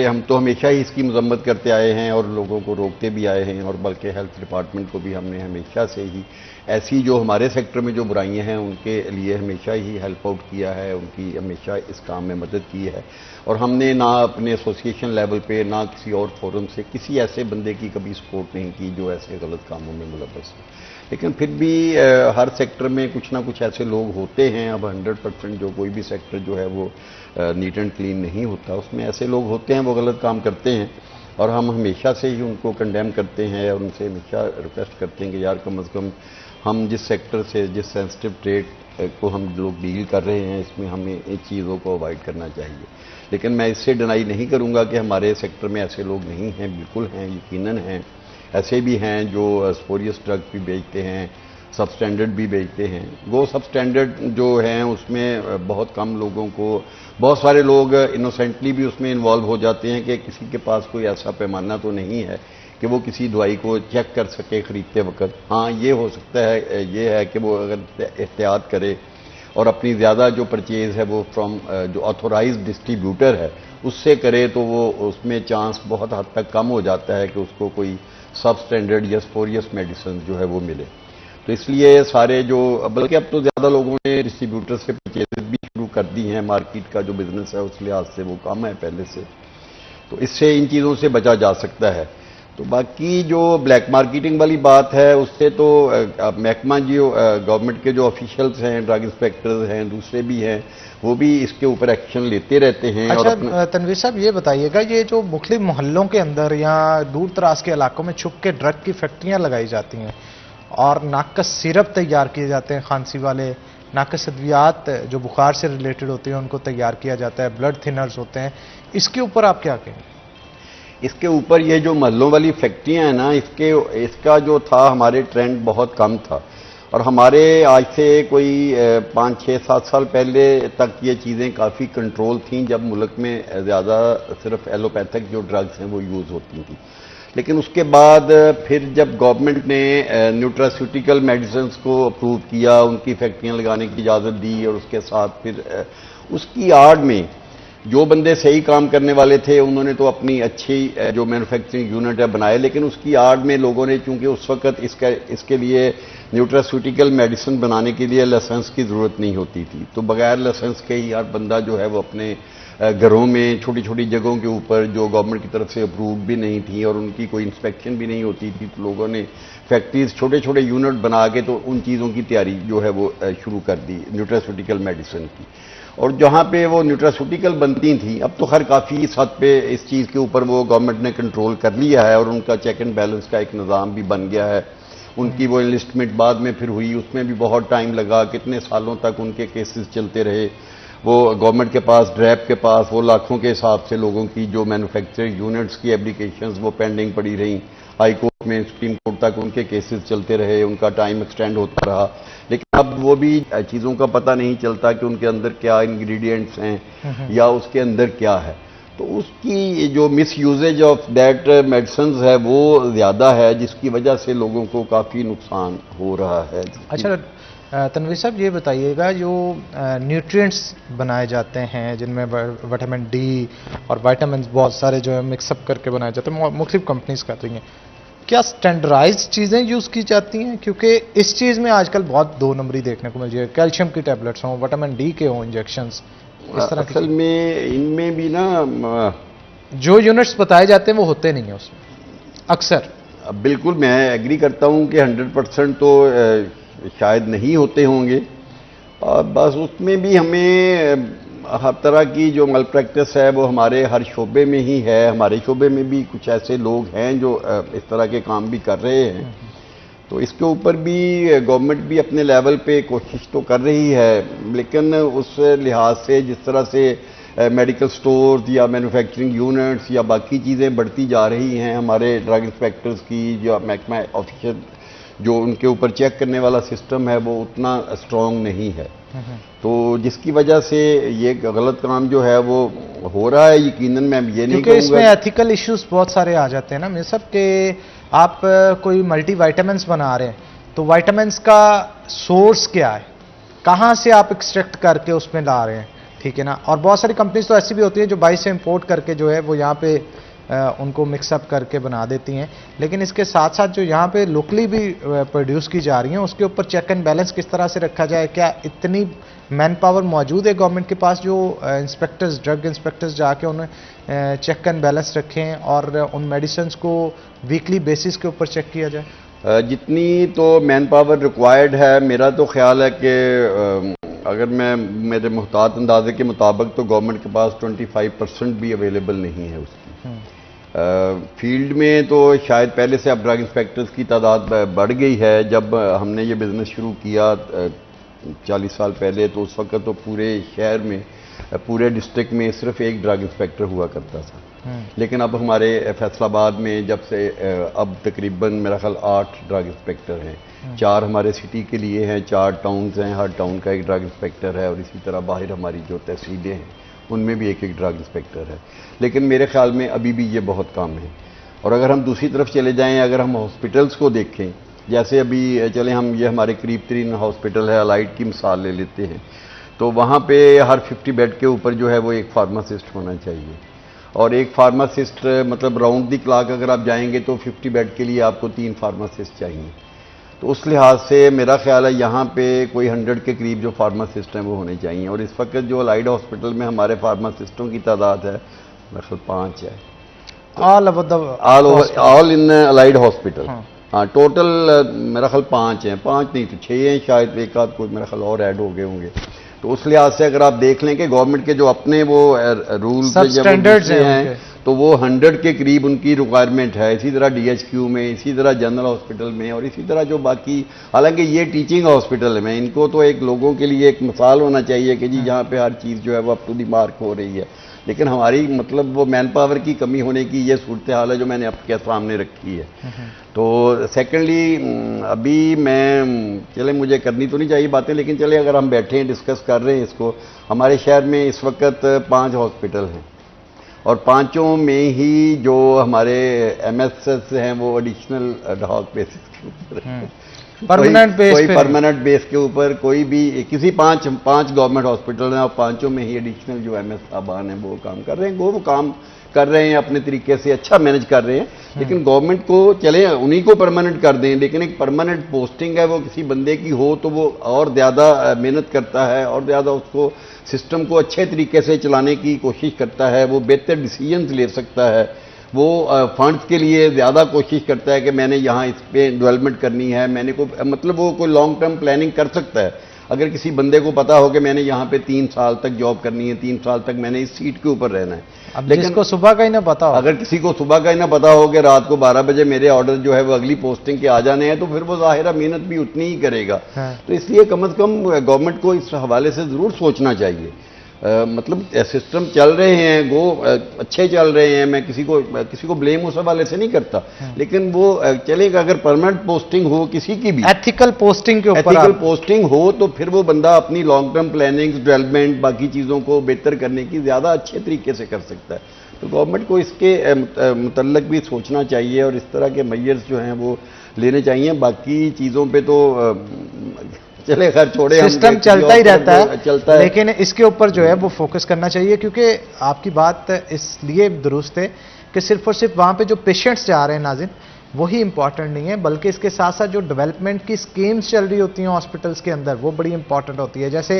हम तो हमेशा ही इसकी मजम्मत करते आए हैं और लोगों को रोकते भी आए हैं, और बल्कि हेल्थ डिपार्टमेंट को भी हमने हमेशा से ही ऐसी जो हमारे सेक्टर में जो बुराइयां हैं उनके लिए हमेशा ही हेल्प आउट किया है, उनकी हमेशा इस काम में मदद की है। और हमने ना अपने एसोसिएशन लेवल पे ना किसी और फोरम से किसी ऐसे बंदे की कभी सपोर्ट नहीं की जो ऐसे गलत कामों में मुलव्वस है। लेकिन फिर भी हर सेक्टर में कुछ ना कुछ ऐसे लोग होते हैं। अब 100% जो कोई भी सेक्टर जो है वो नीट एंड क्लीन नहीं होता, उसमें ऐसे लोग होते हैं वो गलत काम करते हैं, और हम हमेशा से ही उनको कंडेम करते हैं और उनसे हमेशा रिक्वेस्ट करते हैं कि यार कम अज़ कम हम जिस सेक्टर से, जिस सेंसिटिव ट्रेड को हम लोग डील कर रहे हैं, इसमें हमें इन चीज़ों को अवॉइड करना चाहिए। लेकिन मैं इससे डिनाई नहीं करूँगा कि हमारे सेक्टर में ऐसे लोग नहीं हैं, बिल्कुल हैं, यकीनन हैं। ऐसे भी हैं जो स्पोरियस ड्रग भी बेचते हैं, सब स्टैंडर्ड भी बेचते हैं। वो सब स्टैंडर्ड जो हैं उसमें बहुत कम लोगों को, बहुत सारे लोग इनोसेंटली भी उसमें इन्वॉल्व हो जाते हैं कि किसी के पास कोई ऐसा पैमाना तो नहीं है कि वो किसी दवाई को चेक कर सके ख़रीदते वक्त। हाँ, ये हो सकता है, ये है कि वो अगर एहतियात करे और अपनी ज़्यादा जो परचेज़ है वो फ्रॉम जो ऑथोराइज्ड डिस्ट्रीब्यूटर है उससे करे, तो वो उसमें चांस बहुत हद तक कम हो जाता है कि उसको कोई सब स्टैंडर्ड या स्पोरियस मेडिसिन जो है वो मिले। तो इसलिए सारे जो, बल्कि अब तो ज़्यादा लोगों ने डिस्ट्रीब्यूटर से परचेज भी शुरू कर दी हैं, मार्केट का जो बिज़नेस है उस लिहाज से वो कम है पहले से। तो इससे इन चीज़ों से बचा जा सकता है। तो बाकी जो ब्लैक मार्केटिंग वाली बात है उससे तो महकमा जो गवर्नमेंट के जो ऑफिशियल्स हैं, ड्रग इंस्पेक्टर्स हैं, दूसरे भी हैं, वो भी इसके ऊपर एक्शन लेते रहते हैं। अच्छा तनवीर साहब ये बताइएगा, ये जो मुख्तलिफ मोहल्लों के अंदर या दूर दराज के इलाकों में छुप के ड्रग की फैक्ट्रियां लगाई जाती हैं और नाकस सिरप तैयार किए जाते हैं, खांसी वाले नाकस अद्वियात जो बुखार से रिलेटेड होते हैं उनको तैयार किया जाता है, ब्लड थिनर्स होते हैं, इसके ऊपर आप क्या कहेंगे? इसके ऊपर ये जो महलों वाली फैक्ट्रियां हैं ना, इसका जो था हमारे ट्रेंड बहुत कम था और हमारे आज से कोई 5, 6, 7 साल पहले तक ये चीज़ें काफ़ी कंट्रोल थीं, जब मुल्क में ज़्यादा सिर्फ एलोपैथिक जो ड्रग्स हैं वो यूज़ होती थी। लेकिन उसके बाद फिर जब गवर्नमेंट ने न्यूट्रास्यूटिकल मेडिसिन को अप्रूव किया, उनकी फैक्ट्रियां लगाने की इजाज़त दी और उसके साथ फिर उसकी आड़ में जो बंदे सही काम करने वाले थे उन्होंने तो अपनी अच्छी जो मैन्युफैक्चरिंग यूनिट है बनाए, लेकिन उसकी आड़ में लोगों ने, चूंकि उस वक्त इसके लिए न्यूट्रास्यूटिकल मेडिसिन बनाने के लिए लाइसेंस की ज़रूरत नहीं होती थी, तो बगैर लाइसेंस के ही हर बंदा जो है वो अपने घरों में छोटी छोटी जगहों के ऊपर जो गवर्नमेंट की तरफ से अप्रूव भी नहीं थी और उनकी कोई इंस्पेक्शन भी नहीं होती थी, तो लोगों ने फैक्ट्रीज छोटे छोटे यूनिट बना के तो उन चीज़ों की तैयारी जो है वो शुरू कर दी न्यूट्रास्यूटिकल मेडिसिन की। और जहाँ पे वो न्यूट्रास्यूटिकल बनती थी, अब तो खैर काफ़ी इस हद पे इस चीज़ के ऊपर वो गवर्नमेंट ने कंट्रोल कर लिया है और उनका चेक एंड बैलेंस का एक निज़ाम भी बन गया है। उनकी वो इनलिस्टमेंट बाद में फिर हुई, उसमें भी बहुत टाइम लगा, कितने सालों तक उनके केसेस चलते रहे। वो गवर्नमेंट के पास, ड्रैप के पास वो लाखों के हिसाब से लोगों की जो मैन्युफैक्चरिंग यूनिट्स की एप्लीकेशंस वो पेंडिंग पड़ी रहीं, हाई कोर्ट में, सुप्रीम कोर्ट तक उनके केसेस चलते रहे, उनका टाइम एक्सटेंड होता रहा। लेकिन अब वो भी चीज़ों का पता नहीं चलता कि उनके अंदर क्या इंग्रेडिएंट्स हैं या उसके अंदर क्या है, तो उसकी जो misuses of that medicine है वो ज़्यादा है, जिसकी वजह से लोगों को काफ़ी नुकसान हो रहा है। अच्छा तनवीर साहब ये बताइएगा, जो न्यूट्रिएंट्स बनाए जाते हैं जिनमें विटामिन डी और विटामिन बहुत सारे जो है मिक्सअप करके बनाए जाते हैं, मुख्तलिफ कंपनीज कर रही हैं, क्या स्टैंडर्डाइज्ड चीज़ें यूज़ की जाती हैं? क्योंकि इस चीज़ में आजकल बहुत 2 नंबरी देखने को मिल रही है, कैल्शियम की टैबलेट्स हों, विटामिन डी के हों इंजेक्शंस, इस तरह असल में इनमें भी ना जो यूनिट्स बताए जाते हैं वो होते नहीं हैं उसमें अक्सर। बिल्कुल मैं एग्री करता हूँ कि 100% तो शायद नहीं होते होंगे, और बस उसमें भी हमें हर तरह की जो मल प्रैक्टिस है वो हमारे हर शोबे में ही है। हमारे शोबे में भी कुछ ऐसे लोग हैं जो इस तरह के काम भी कर रहे हैं, तो इसके ऊपर भी गवर्नमेंट भी अपने लेवल पे कोशिश तो कर रही है, लेकिन उस लिहाज से जिस तरह से मेडिकल स्टोर्स या मैन्युफैक्चरिंग यूनिट्स या बाकी चीज़ें बढ़ती जा रही हैं, हमारे ड्रग इंस्पेक्टर्स की जो महकमा ऑफिशियल जो उनके ऊपर चेक करने वाला सिस्टम है वो उतना स्ट्रॉन्ग नहीं है, तो जिसकी वजह से ये गलत काम जो है वो हो रहा है। यकीनन मैं ये नहीं कहूँगा, इसमें एथिकल इश्यूज बहुत सारे आ जाते हैं ना मेरे साहब, कि आप कोई मल्टी वाइटामिन्स बना रहे हैं तो वाइटामिन्स का सोर्स क्या है, कहाँ से आप एक्सट्रैक्ट करके उसमें ला रहे हैं, ठीक है ना। और बहुत सारी कंपनीज तो ऐसी भी होती है जो बाहर से इंपोर्ट करके जो है वो यहाँ पे उनको मिक्सअप करके बना देती हैं, लेकिन इसके साथ साथ जो यहाँ पे लोकली भी प्रोड्यूस की जा रही हैं उसके ऊपर चेक एंड बैलेंस किस तरह से रखा जाए? क्या इतनी मैन पावर मौजूद है गवर्नमेंट के पास जो इंस्पेक्टर्स, ड्रग इंस्पेक्टर्स जाके उन्हें चेक एंड बैलेंस रखें और उन मेडिसिन को वीकली बेसिस के ऊपर चेक किया जाए? जितनी तो मैन पावर रिक्वायर्ड है, मेरा तो ख्याल है कि अगर मैं मेरे मुहतात अंदाजे के मुताबिक तो गवर्नमेंट के पास 25% भी अवेलेबल नहीं है उसकी। फील्ड में तो शायद पहले से अब ड्रग इंस्पेक्टर्स की तादाद बढ़ गई है। जब हमने ये बिज़नेस शुरू किया 40 साल पहले, तो उस वक्त तो पूरे शहर में, पूरे डिस्ट्रिक्ट में सिर्फ एक ड्रग इंस्पेक्टर हुआ करता था, लेकिन अब हमारे फैसलाबाद में जब से अब तकरीबन मेरा ख्याल 8 ड्रग इंस्पेक्टर हैं। 4 हमारे सिटी के लिए हैं, 4 टाउन्स हैं, हर टाउन का एक ड्रग इंस्पेक्टर है, और इसी तरह बाहर हमारी जो तहसीलें हैं उनमें भी एक एक ड्रग इंस्पेक्टर है। लेकिन मेरे ख्याल में अभी भी ये बहुत कम है। और अगर हम दूसरी तरफ चले जाएं, अगर हम हॉस्पिटल्स को देखें, जैसे अभी चले हम ये हमारे करीब तरीन हॉस्पिटल है अलाइट की मिसाल ले लेते हैं, तो वहाँ पे हर 50 बेड के ऊपर जो है वो एक फार्मासिस्ट होना चाहिए, और एक फार्मासिस्ट मतलब राउंड दी क्लॉक अगर आप जाएंगे तो 50 बेड के लिए आपको 3 फार्मासिस्ट चाहिए। तो उस लिहाज से मेरा ख्याल है यहाँ पे कोई 100 के करीब जो फार्मासिस्ट हैं वो होने चाहिए, और इस वक्त जो अलाइड हॉस्पिटल में हमारे फार्मासिस्टों की तादाद है मेरे ख्याल 5 है। All in allied hospital. हाँ, टोटल मेरा ख्याल 5 हैं, 5 नहीं तो 6 हैं शायद, एक आध कोई मेरा ख्याल और ऐड हो गए होंगे। तो उस लिहाज से अगर आप देख लें कि गवर्नमेंट के जो अपने वो रूल्स हैं तो वो 100 के करीब उनकी रिक्वायरमेंट है। इसी तरह DHQ में, इसी तरह जनरल हॉस्पिटल में, और इसी तरह जो बाकी, हालांकि ये टीचिंग हॉस्पिटल में, इनको तो एक लोगों के लिए एक मिसाल होना चाहिए कि जी यहाँ पे हर चीज़ जो है वो अप टू द मार्क हो रही है। लेकिन हमारी मतलब वो मैन पावर की कमी होने की ये सूरत हाल है जो मैंने आपके सामने रखी है। तो सेकेंडली अभी मैं, चले मुझे करनी तो नहीं चाहिए बातें, लेकिन चले अगर हम बैठे हैं डिस्कस कर रहे हैं इसको, हमारे शहर में इस वक्त 5 हॉस्पिटल हैं और 5 में ही जो हमारे MSS हैं वो एडिशनल एडहॉक बेसिस के ऊपर परमानेंट बेस कोई परमानेंट बेस के ऊपर कोई भी किसी 5 गवर्नमेंट हॉस्पिटल हैं और 5 में ही एडिशनल जो MS साहबान हैं वो काम कर रहे हैं। वो काम कर रहे हैं अपने तरीके से, अच्छा मैनेज कर रहे हैं। लेकिन गवर्नमेंट को चले उन्हीं को परमानेंट कर दें, लेकिन एक परमानेंट पोस्टिंग है वो किसी बंदे की हो तो वो और ज़्यादा मेहनत करता है और ज़्यादा उसको सिस्टम को अच्छे तरीके से चलाने की कोशिश करता है, वो बेहतर डिसीजंस ले सकता है, वो फंड्स के लिए ज़्यादा कोशिश करता है कि मैंने यहाँ इस पे डेवलपमेंट करनी है, मैंने को मतलब वो कोई लॉन्ग टर्म प्लानिंग कर सकता है। अगर किसी बंदे को पता हो कि मैंने यहाँ पे 3 साल तक जॉब करनी है, 3 साल तक मैंने इस सीट के ऊपर रहना है, अब लेकिन जिसको सुबह का ही ना पता हो, अगर किसी को सुबह का ही ना पता हो कि रात को 12 बजे मेरे ऑर्डर जो है वो अगली पोस्टिंग के आ जाने हैं, तो फिर वो ज़ाहिरा मेहनत भी उतनी ही करेगा। तो इसलिए कम से कम गवर्नमेंट को इस हवाले से ज़रूर सोचना चाहिए। मतलब सिस्टम चल रहे हैं वो अच्छे चल रहे हैं, मैं किसी को ब्लेम उस हवाले से नहीं करता, लेकिन वो चलेगा अगर परमानेंट पोस्टिंग हो किसी की भी, एथिकल पोस्टिंग के ऊपर एथिकल पोस्टिंग हो तो फिर वो बंदा अपनी लॉन्ग टर्म प्लानिंग, डेवलपमेंट, बाकी चीज़ों को बेहतर करने की ज़्यादा अच्छे तरीके से कर सकता है। तो गवर्नमेंट को इसके मुतल्लक भी सोचना चाहिए और इस तरह के मेजर्स जो हैं वो लेने चाहिए। बाकी चीज़ों पर तो चले खैर छोड़े, सिस्टम चलता ही रहता है, लेकिन इसके ऊपर जो है वो फोकस करना चाहिए, क्योंकि आपकी बात इसलिए दुरुस्त है कि सिर्फ और सिर्फ वहां पे जो पेशेंट्स जा रहे हैं नाज़िन वही इंपॉर्टेंट नहीं है, बल्कि इसके साथ साथ जो डेवलपमेंट की स्कीम्स चल रही होती हैं हॉस्पिटल्स के अंदर वो बड़ी इंपॉर्टेंट होती है। जैसे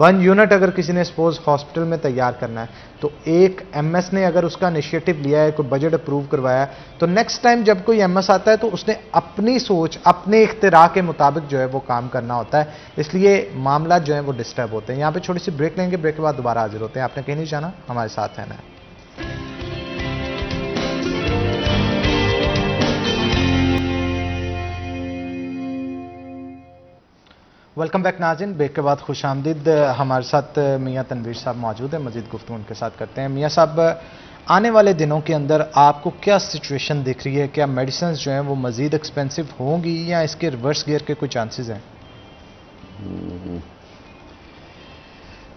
1 यूनिट अगर किसी ने सपोज हॉस्पिटल में तैयार करना है तो एक MS ने अगर उसका इनिशिएटिव लिया है, कोई बजट अप्रूव करवाया है, तो नेक्स्ट टाइम जब कोई MS आता है तो उसने अपनी सोच, अपने इख्तिरा के मुताबिक जो है वो काम करना होता है, इसलिए मामला जो है वो डिस्टर्ब होते हैं। यहाँ पे छोटी सी ब्रेक लेंगे, ब्रेक के बाद दोबारा हाजिर होते हैं। आपने कहीं नहीं जाना, हमारे साथ रहना है। वेलकम बैक नाज़रीन, ब्रेक के बाद खुश आमदीद। हमारे साथ मियाँ तनवीर साहब मौजूद हैं, मज़ीद गुफ्तगू उनके साथ करते हैं। मियाँ साहब, आने वाले दिनों के अंदर आपको क्या सिचुएशन दिख रही है? क्या मेडिसिन जो हैं वो मज़ीद एक्सपेंसिव होंगी या इसके रिवर्स गियर के कोई चांसेस हैं?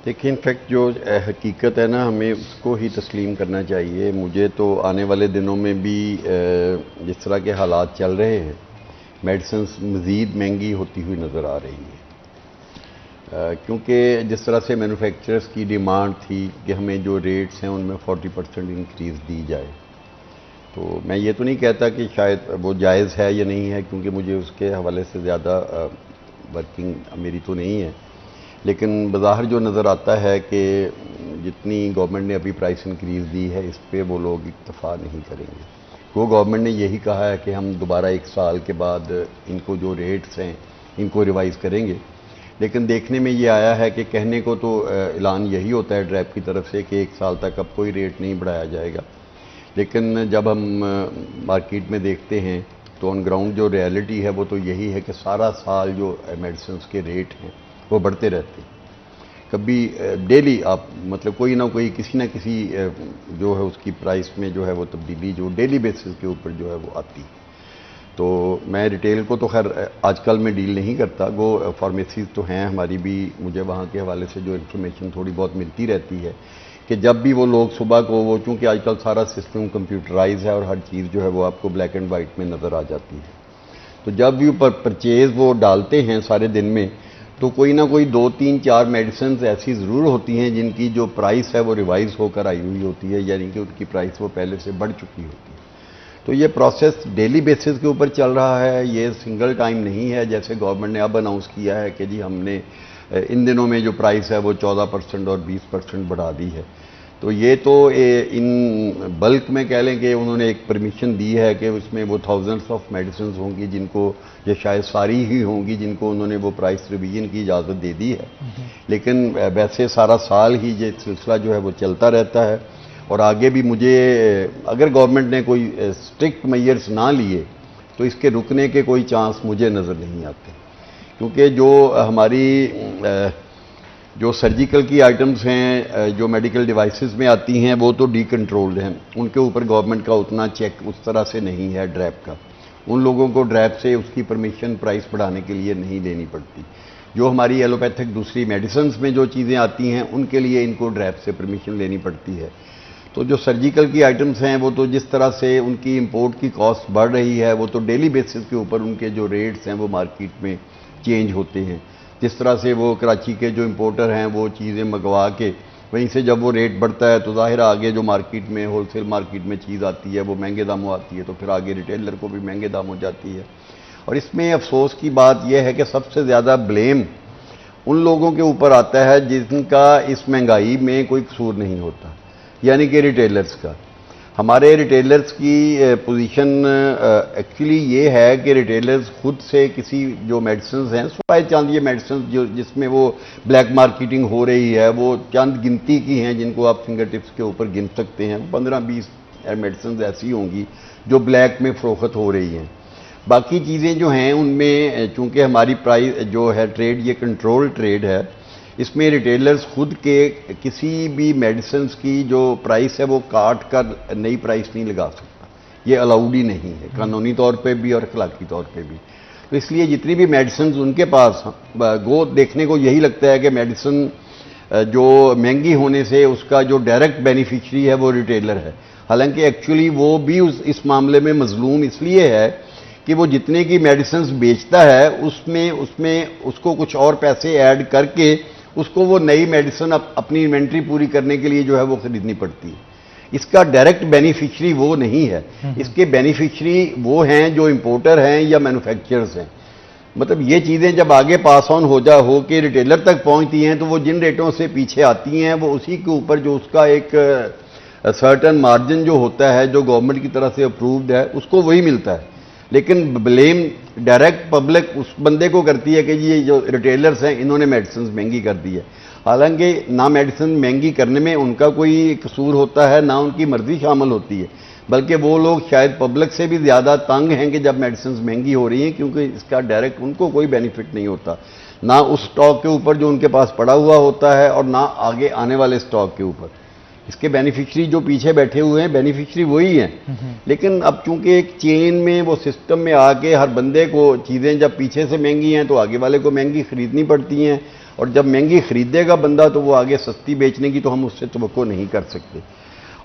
देखिए, इनफैक्ट जो हकीकत है ना, हमें उसको ही तस्लीम करना चाहिए। मुझे तो आने वाले दिनों में भी जिस तरह के हालात चल रहे हैं, मेडिसिन मज़ीद महंगी होती हुई नज़र आ रही है, क्योंकि जिस तरह से मैन्युफैक्चरर्स की डिमांड थी कि हमें जो रेट्स हैं उनमें 40% इंक्रीज़ दी जाए। तो मैं ये तो नहीं कहता कि शायद वो जायज़ है या नहीं है, क्योंकि मुझे उसके हवाले से ज़्यादा वर्किंग मेरी तो नहीं है, लेकिन बज़ाहिर जो नज़र आता है कि जितनी गवर्नमेंट ने अभी प्राइस इंक्रीज़ दी है इस पर वो लोग इत्तफा नहीं करेंगे। वो गवर्नमेंट ने यही कहा है कि हम दोबारा 1 साल के बाद इनको जो रेट्स हैं इनको रिवाइज़ करेंगे, लेकिन देखने में ये आया है कि कहने को तो ऐलान यही होता है ड्रैप की तरफ से कि 1 साल तक अब कोई रेट नहीं बढ़ाया जाएगा, लेकिन जब हम मार्केट में देखते हैं तो ऑन ग्राउंड जो रियलिटी है वो तो यही है कि सारा साल जो मेडिसिन के रेट हैं वो बढ़ते रहते हैं। कभी डेली आप मतलब कोई ना कोई किसी ना किसी जो है उसकी प्राइस में जो है वो तब्दीली जो डेली बेसिस के ऊपर जो है वो आती है। तो मैं रिटेल को तो खैर आजकल मैं डील नहीं करता, वो फार्मेसीज़ तो हैं हमारी भी, मुझे वहाँ के हवाले से जो इन्फॉर्मेशन थोड़ी बहुत मिलती रहती है कि जब भी वो लोग सुबह को वो, चूँकि आजकल सारा सिस्टम कंप्यूटराइज है और हर चीज़ जो है वो आपको ब्लैक एंड वाइट में नज़र आ जाती है, तो जब भी ऊपर परचेज़ वो डालते हैं सारे दिन में, तो कोई ना कोई 2, 3, 4 मेडिसिन ऐसी ज़रूर होती हैं जिनकी जो प्राइस है वो रिवाइज़ होकर आई हुई होती है, यानी कि उनकी प्राइस वो पहले से बढ़ चुकी होती है। तो ये प्रोसेस डेली बेसिस के ऊपर चल रहा है, ये सिंगल टाइम नहीं है जैसे गवर्नमेंट ने अब अनाउंस किया है कि जी हमने इन दिनों में जो प्राइस है वो 14% और 20% बढ़ा दी है। तो ये तो इन बल्क में कह लें कि उन्होंने एक परमिशन दी है कि उसमें वो थाउजेंड्स ऑफ मेडिसिन होंगी जिनको, ये शायद सारी ही होंगी जिनको उन्होंने वो प्राइस रिवीजन की इजाज़त दे दी है। लेकिन वैसे सारा साल ही ये सिलसिला जो है वो चलता रहता है। और आगे भी मुझे, अगर गवर्नमेंट ने कोई स्ट्रिक्ट मेजर्स ना लिए तो इसके रुकने के कोई चांस मुझे नज़र नहीं आते, क्योंकि जो हमारी जो सर्जिकल की आइटम्स हैं, जो मेडिकल डिवाइसेस में आती हैं, वो तो डी कंट्रोल्ड हैं, उनके ऊपर गवर्नमेंट का उतना चेक उस तरह से नहीं है ड्रैप का। उन लोगों को ड्रैप से उसकी परमिशन प्राइस बढ़ाने के लिए नहीं लेनी पड़ती। जो हमारी एलोपैथिक दूसरी मेडिसिन में जो चीज़ें आती हैं उनके लिए इनको ड्रैप से परमिशन लेनी पड़ती है। तो जो सर्जिकल की आइटम्स हैं वो तो जिस तरह से उनकी इंपोर्ट की कॉस्ट बढ़ रही है, वो तो डेली बेसिस के ऊपर उनके जो रेट्स हैं वो मार्केट में चेंज होते हैं। जिस तरह से वो कराची के जो इंपोर्टर हैं वो चीज़ें मंगवा के वहीं से जब वो रेट बढ़ता है तो ज़ाहिर आगे जो मार्केट में होलसेल मार्केट में चीज़ आती है वो महंगे दामों आती है, तो फिर आगे रिटेलर को भी महंगे दाम हो जाती है। और इसमें अफसोस की बात यह है कि सबसे ज़्यादा ब्लेम उन लोगों के ऊपर आता है जिनका इस महंगाई में कोई कसूर नहीं होता, यानी कि रिटेलर्स का। हमारे रिटेलर्स की पोजीशन एक्चुअली ये है कि रिटेलर्स खुद से किसी जो मेडिसिन हैं, सुबह चंद ये मेडिसिन जो जिसमें वो ब्लैक मार्केटिंग हो रही है, वो चंद गिनती की हैं जिनको आप फिंगर टिप्स के ऊपर गिन सकते हैं। 15-20 मेडिसिन ऐसी होंगी जो ब्लैक में फ़रोख्त हो रही हैं। बाकी चीज़ें जो हैं उनमें चूँकि हमारी प्राइस जो है ट्रेड ये कंट्रोल ट्रेड है, इसमें रिटेलर्स खुद के किसी भी मेडिसिन की जो प्राइस है वो काट कर नई प्राइस नहीं लगा सकता। ये अलाउड ही नहीं है कानूनी तौर पे भी और अखलाकी तौर पे भी। तो इसलिए जितनी भी मेडिसिन उनके पास वो देखने को यही लगता है कि मेडिसिन जो महंगी होने से उसका जो डायरेक्ट बेनिफिशरी है वो रिटेलर है। हालांकि एक्चुअली वो भी इस मामले में मजलूम इसलिए है कि वो जितने की मेडिसिन बेचता है उसमें उसको कुछ और पैसे ऐड करके उसको वो नई मेडिसिन अपनी इन्वेंट्री पूरी करने के लिए जो है वो खरीदनी पड़ती है। इसका डायरेक्ट बेनिफिशरी वो नहीं है, इसके बेनिफिशरी वो हैं जो इंपोर्टर हैं या मैन्युफैक्चरर्स हैं। मतलब ये चीज़ें जब आगे पास ऑन हो के रिटेलर तक पहुंचती हैं तो वो जिन रेटों से पीछे आती हैं वो उसी के ऊपर जो उसका एक सर्टन मार्जिन जो होता है जो गवर्नमेंट की तरफ से अप्रूव्ड है उसको वही मिलता है। लेकिन ब्लेम डायरेक्ट पब्लिक उस बंदे को करती है कि ये जो रिटेलर्स हैं इन्होंने मेडिसिन महंगी कर दी है। हालांकि ना मेडिसिन महंगी करने में उनका कोई कसूर होता है, ना उनकी मर्जी शामिल होती है, बल्कि वो लोग शायद पब्लिक से भी ज़्यादा तंग हैं कि जब मेडिसिन महंगी हो रही हैं, क्योंकि इसका डायरेक्ट उनको कोई बेनिफिट नहीं होता, ना उस स्टॉक के ऊपर जो उनके पास पड़ा हुआ होता है और ना आगे आने वाले स्टॉक के ऊपर। इसके बेनिफिशरी जो पीछे बैठे हुए हैं बेनिफिशरी वही हैं। लेकिन अब चूंकि एक चेन में वो सिस्टम में आके हर बंदे को चीज़ें जब पीछे से महंगी हैं तो आगे वाले को महंगी खरीदनी पड़ती हैं, और जब महंगी खरीदेगा बंदा तो वो आगे सस्ती बेचने की तो हम उससे तवक्को नहीं कर सकते।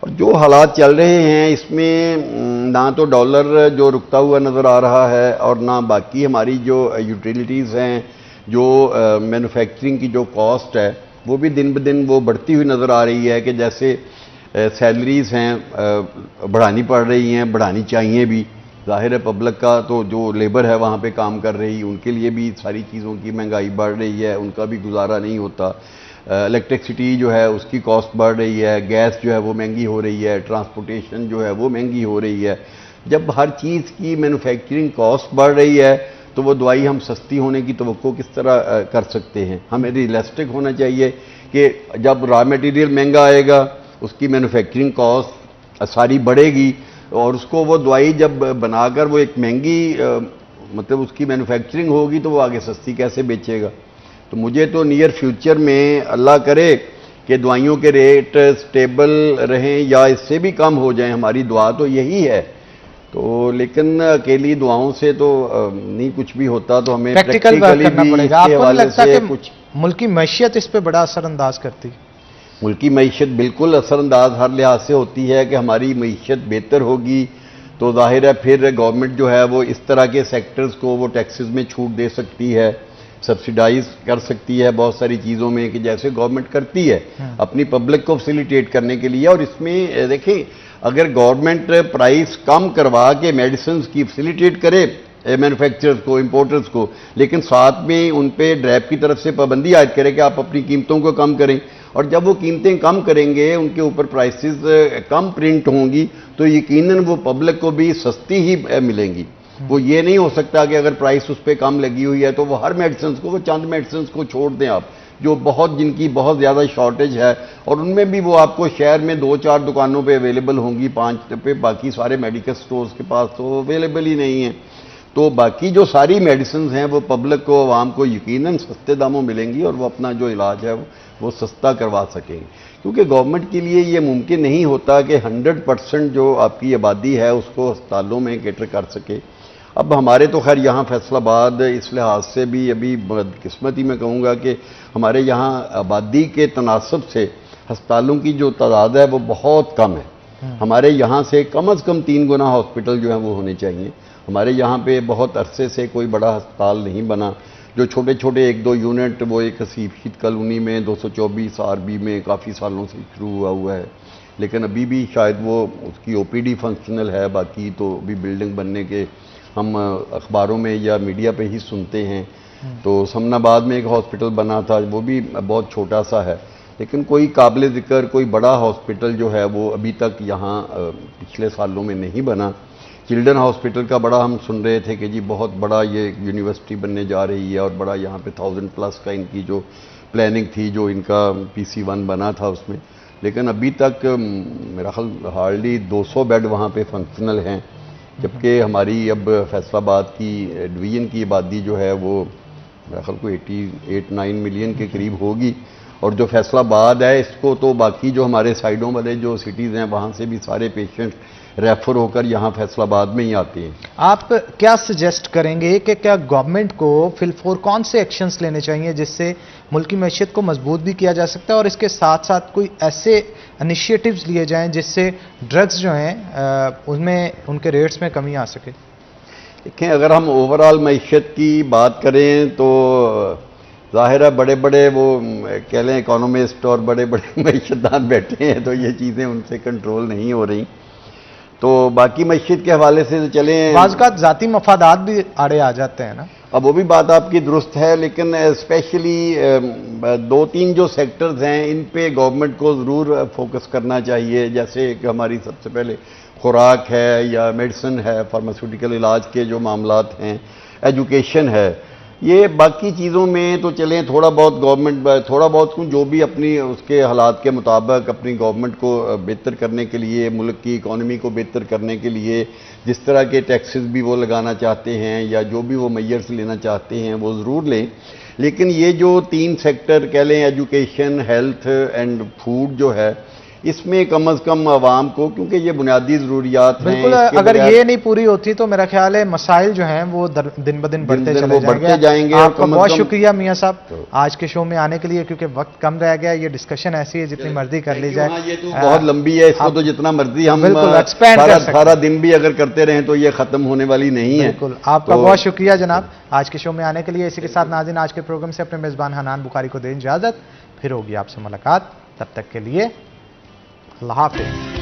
और जो हालात चल रहे हैं इसमें ना तो डॉलर जो रुकता हुआ नज़र आ रहा है और ना बाकी हमारी जो यूटिलिटीज़ हैं, जो मैन्युफैक्चरिंग की जो कॉस्ट है वो भी दिन ब दिन वो बढ़ती हुई नज़र आ रही है कि जैसे सैलरीज हैं बढ़ानी पड़ रही हैं, बढ़ानी चाहिए भी। जाहिर है पब्लिक का तो जो लेबर है वहाँ पे काम कर रही उनके लिए भी सारी चीज़ों की महंगाई बढ़ रही है, उनका भी गुजारा नहीं होता। इलेक्ट्रिसिटी जो है उसकी कॉस्ट बढ़ रही है, गैस जो है वो महंगी हो रही है, ट्रांसपोर्टेशन जो है वो महंगी हो रही है। जब हर चीज़ की मैन्युफैक्चरिंग कॉस्ट बढ़ रही है तो वो दवाई हम सस्ती होने की तवक्को किस तरह कर सकते हैं। हमें रियलिस्टिक होना चाहिए कि जब रॉ मटेरियल महंगा आएगा उसकी मैन्युफैक्चरिंग कॉस्ट सारी बढ़ेगी और उसको वो दवाई जब बनाकर वो एक महंगी मतलब उसकी मैन्युफैक्चरिंग होगी तो वो आगे सस्ती कैसे बेचेगा। तो मुझे तो नियर फ्यूचर में अल्लाह करे कि दवाइयों के रेट स्टेबल रहें या इससे भी कम हो जाएं, हमारी दुआ तो यही है। तो लेकिन अकेली दुआओं से तो नहीं कुछ भी होता, तो हमें प्रैक्टिकल वर्क करना पड़ेगा। आपको नहीं लगता है कि कुछ मुल्की मैशियत इस पे बड़ा असरअंदाज करती है? मुल्की मैशियत बिल्कुल असरअंदाज हर लिहाज से होती है कि हमारी मैशियत बेहतर होगी तो जाहिर है फिर गवर्नमेंट जो है वो इस तरह के सेक्टर्स को वो टैक्सेस में छूट दे सकती है, सब्सिडाइज कर सकती है बहुत सारी चीज़ों में, कि जैसे गवर्नमेंट करती है अपनी पब्लिक को फैसिलिटेट करने के लिए। और इसमें देखें अगर गवर्नमेंट प्राइस कम करवा के मेडिसिन की फैसिलिटेट करे मैन्युफैक्चरर्स को, इंपोर्टर्स को, लेकिन साथ में उन पे ड्रैप की तरफ से पाबंदी आयद करे कि आप अपनी कीमतों को कम करें और जब वो कीमतें कम करेंगे, उनके ऊपर प्राइसेस कम प्रिंट होंगी, तो यकीनन वो पब्लिक को भी सस्ती ही मिलेंगी। वो ये नहीं हो सकता कि अगर प्राइस उस पर कम लगी हुई है तो वो हर मेडिसिन को, वो चंद मेडिसिन को छोड़ दें आप, जो जिनकी बहुत ज़्यादा शॉर्टेज है, और उनमें भी वो आपको शहर में 2-4 दुकानों पे अवेलेबल होंगी, 5 पे, बाकी सारे मेडिकल स्टोर्स के पास तो अवेलेबल ही नहीं है। तो बाकी जो सारी मेडिसिन हैं वो पब्लिक को, आवाम को यकीनन सस्ते दामों मिलेंगी और वो अपना जो इलाज है वो सस्ता करवा सकेंगे। क्योंकि गवर्नमेंट के लिए ये मुमकिन नहीं होता कि 100% जो आपकी आबादी है उसको अस्पतालों में कैटर कर सके। अब हमारे तो खैर यहाँ फैसलाबाद इस लिहाज से भी अभी बदकिस्मती में कहूँगा कि हमारे यहाँ आबादी के तनासब से अस्पतालों की जो तादाद है वो बहुत कम है। हमारे यहाँ से कम 3 गुना हॉस्पिटल जो है वो होने चाहिए। हमारे यहाँ पे बहुत अरसे से कोई बड़ा अस्पताल नहीं बना। जो छोटे छोटे 1-2 यूनिट, वो एक हसीब शीत कॉलोनी में 224 आरबी में काफ़ी सालों से शुरू हुआ है, लेकिन अभी भी शायद वो उसकी ओपीडी फंक्शनल है, बाकी तो अभी बिल्डिंग बनने के हम अखबारों में या मीडिया पे ही सुनते हैं। तो समनाबाद में एक हॉस्पिटल बना था, वो भी बहुत छोटा सा है, लेकिन कोई काबिल ज़िक्र कोई बड़ा हॉस्पिटल जो है वो अभी तक यहाँ पिछले सालों में नहीं बना। चिल्ड्रन हॉस्पिटल का बड़ा हम सुन रहे थे कि जी बहुत बड़ा ये यूनिवर्सिटी बनने जा रही है और बड़ा यहाँ पे 1000+ का इनकी जो प्लानिंग थी, जो इनका PC1 बना था उसमें, लेकिन अभी तक मेरा ख्याल हार्डली 200 बेड वहाँ पे फंक्शनल हैं, जबकि हमारी अब फैसलाबाद की डिवीज़न की आबादी जो है वो मेरा ख्याल को 88-9 मिलियन के करीब होगी। और जो फैसलाबाद है इसको तो बाकी जो हमारे साइडों वाले जो सिटीज़ हैं वहाँ से भी सारे पेशेंट रेफर होकर यहाँ फैसलाबाद में ही आते हैं। आप क्या सजेस्ट करेंगे कि क्या गवर्नमेंट को फिलफोर कौन से एक्शंस लेने चाहिए जिससे मुल्की मैशियत को मजबूत भी किया जा सकता है, और इसके साथ साथ कोई ऐसे इनिशिएटिव्स लिए जाएं जिससे ड्रग्स जो हैं उनमें उनके रेट्स में कमी आ सके? देखें, अगर हम ओवरऑल मैशियत की बात करें तो ज़ाहिर है बड़े बड़े वो कह लें इकोनॉमिस्ट और बड़े बड़े मैशियतदान बैठे हैं, तो ये चीज़ें उनसे कंट्रोल नहीं हो रही। तो बाकी मैशियत के हवाले से तो चलें, बाज़ ज़ाती मफादात भी आड़े आ जाते हैं ना। अब वो भी बात आपकी दुरुस्त है, लेकिन स्पेशली 2-3 जो सेक्टर्स हैं इन पे गवर्नमेंट को ज़रूर फोकस करना चाहिए। जैसे कि हमारी सबसे पहले खुराक है या मेडिसिन है, फार्मास्यूटिकल इलाज के जो मामलात हैं, एजुकेशन है, ये बाकी चीज़ों में तो चलें थोड़ा बहुत गवर्नमेंट थोड़ा बहुत जो भी अपनी उसके हालात के मुताबिक अपनी गवर्नमेंट को बेहतर करने के लिए, मुल्क की इकॉनमी को बेहतर करने के लिए जिस तरह के टैक्सेस भी वो लगाना चाहते हैं या जो भी वो मेजर्स लेना चाहते हैं वो ज़रूर लें। लेकिन ये जो 3 सेक्टर कह लें, एजुकेशन, हेल्थ एंड फूड जो है, इसमें कम अज़ कम आवाम को, क्योंकि ये बुनियादी ज़रूरियात हैं, बिल्कुल अगर ये नहीं पूरी होती तो मेरा ख्याल है मसाइल जो हैं वो दिन ब दिन बढ़ते चले जाएंगे। आपका बहुत शुक्रिया मियां साहब आज के शो में आने के लिए, क्योंकि वक्त कम रह गया। ये डिस्कशन ऐसी है जितनी मर्जी कर ली जाए, ये तो बहुत लंबी है, इसको तो जितना मर्जी हम सारा दिन भी अगर करते रहें तो ये खत्म होने वाली नहीं है। बिल्कुल, आपका बहुत शुक्रिया जनाब आज के शो में आने के लिए। इसी के साथ नाज़रीन आज के प्रोग्राम से अपने मेज़बान हनान बुखारी को दें इजाज़त, फिर होगी आपसे मुलाकात, तब तक के लिए अल्लाह हाफ़िज़।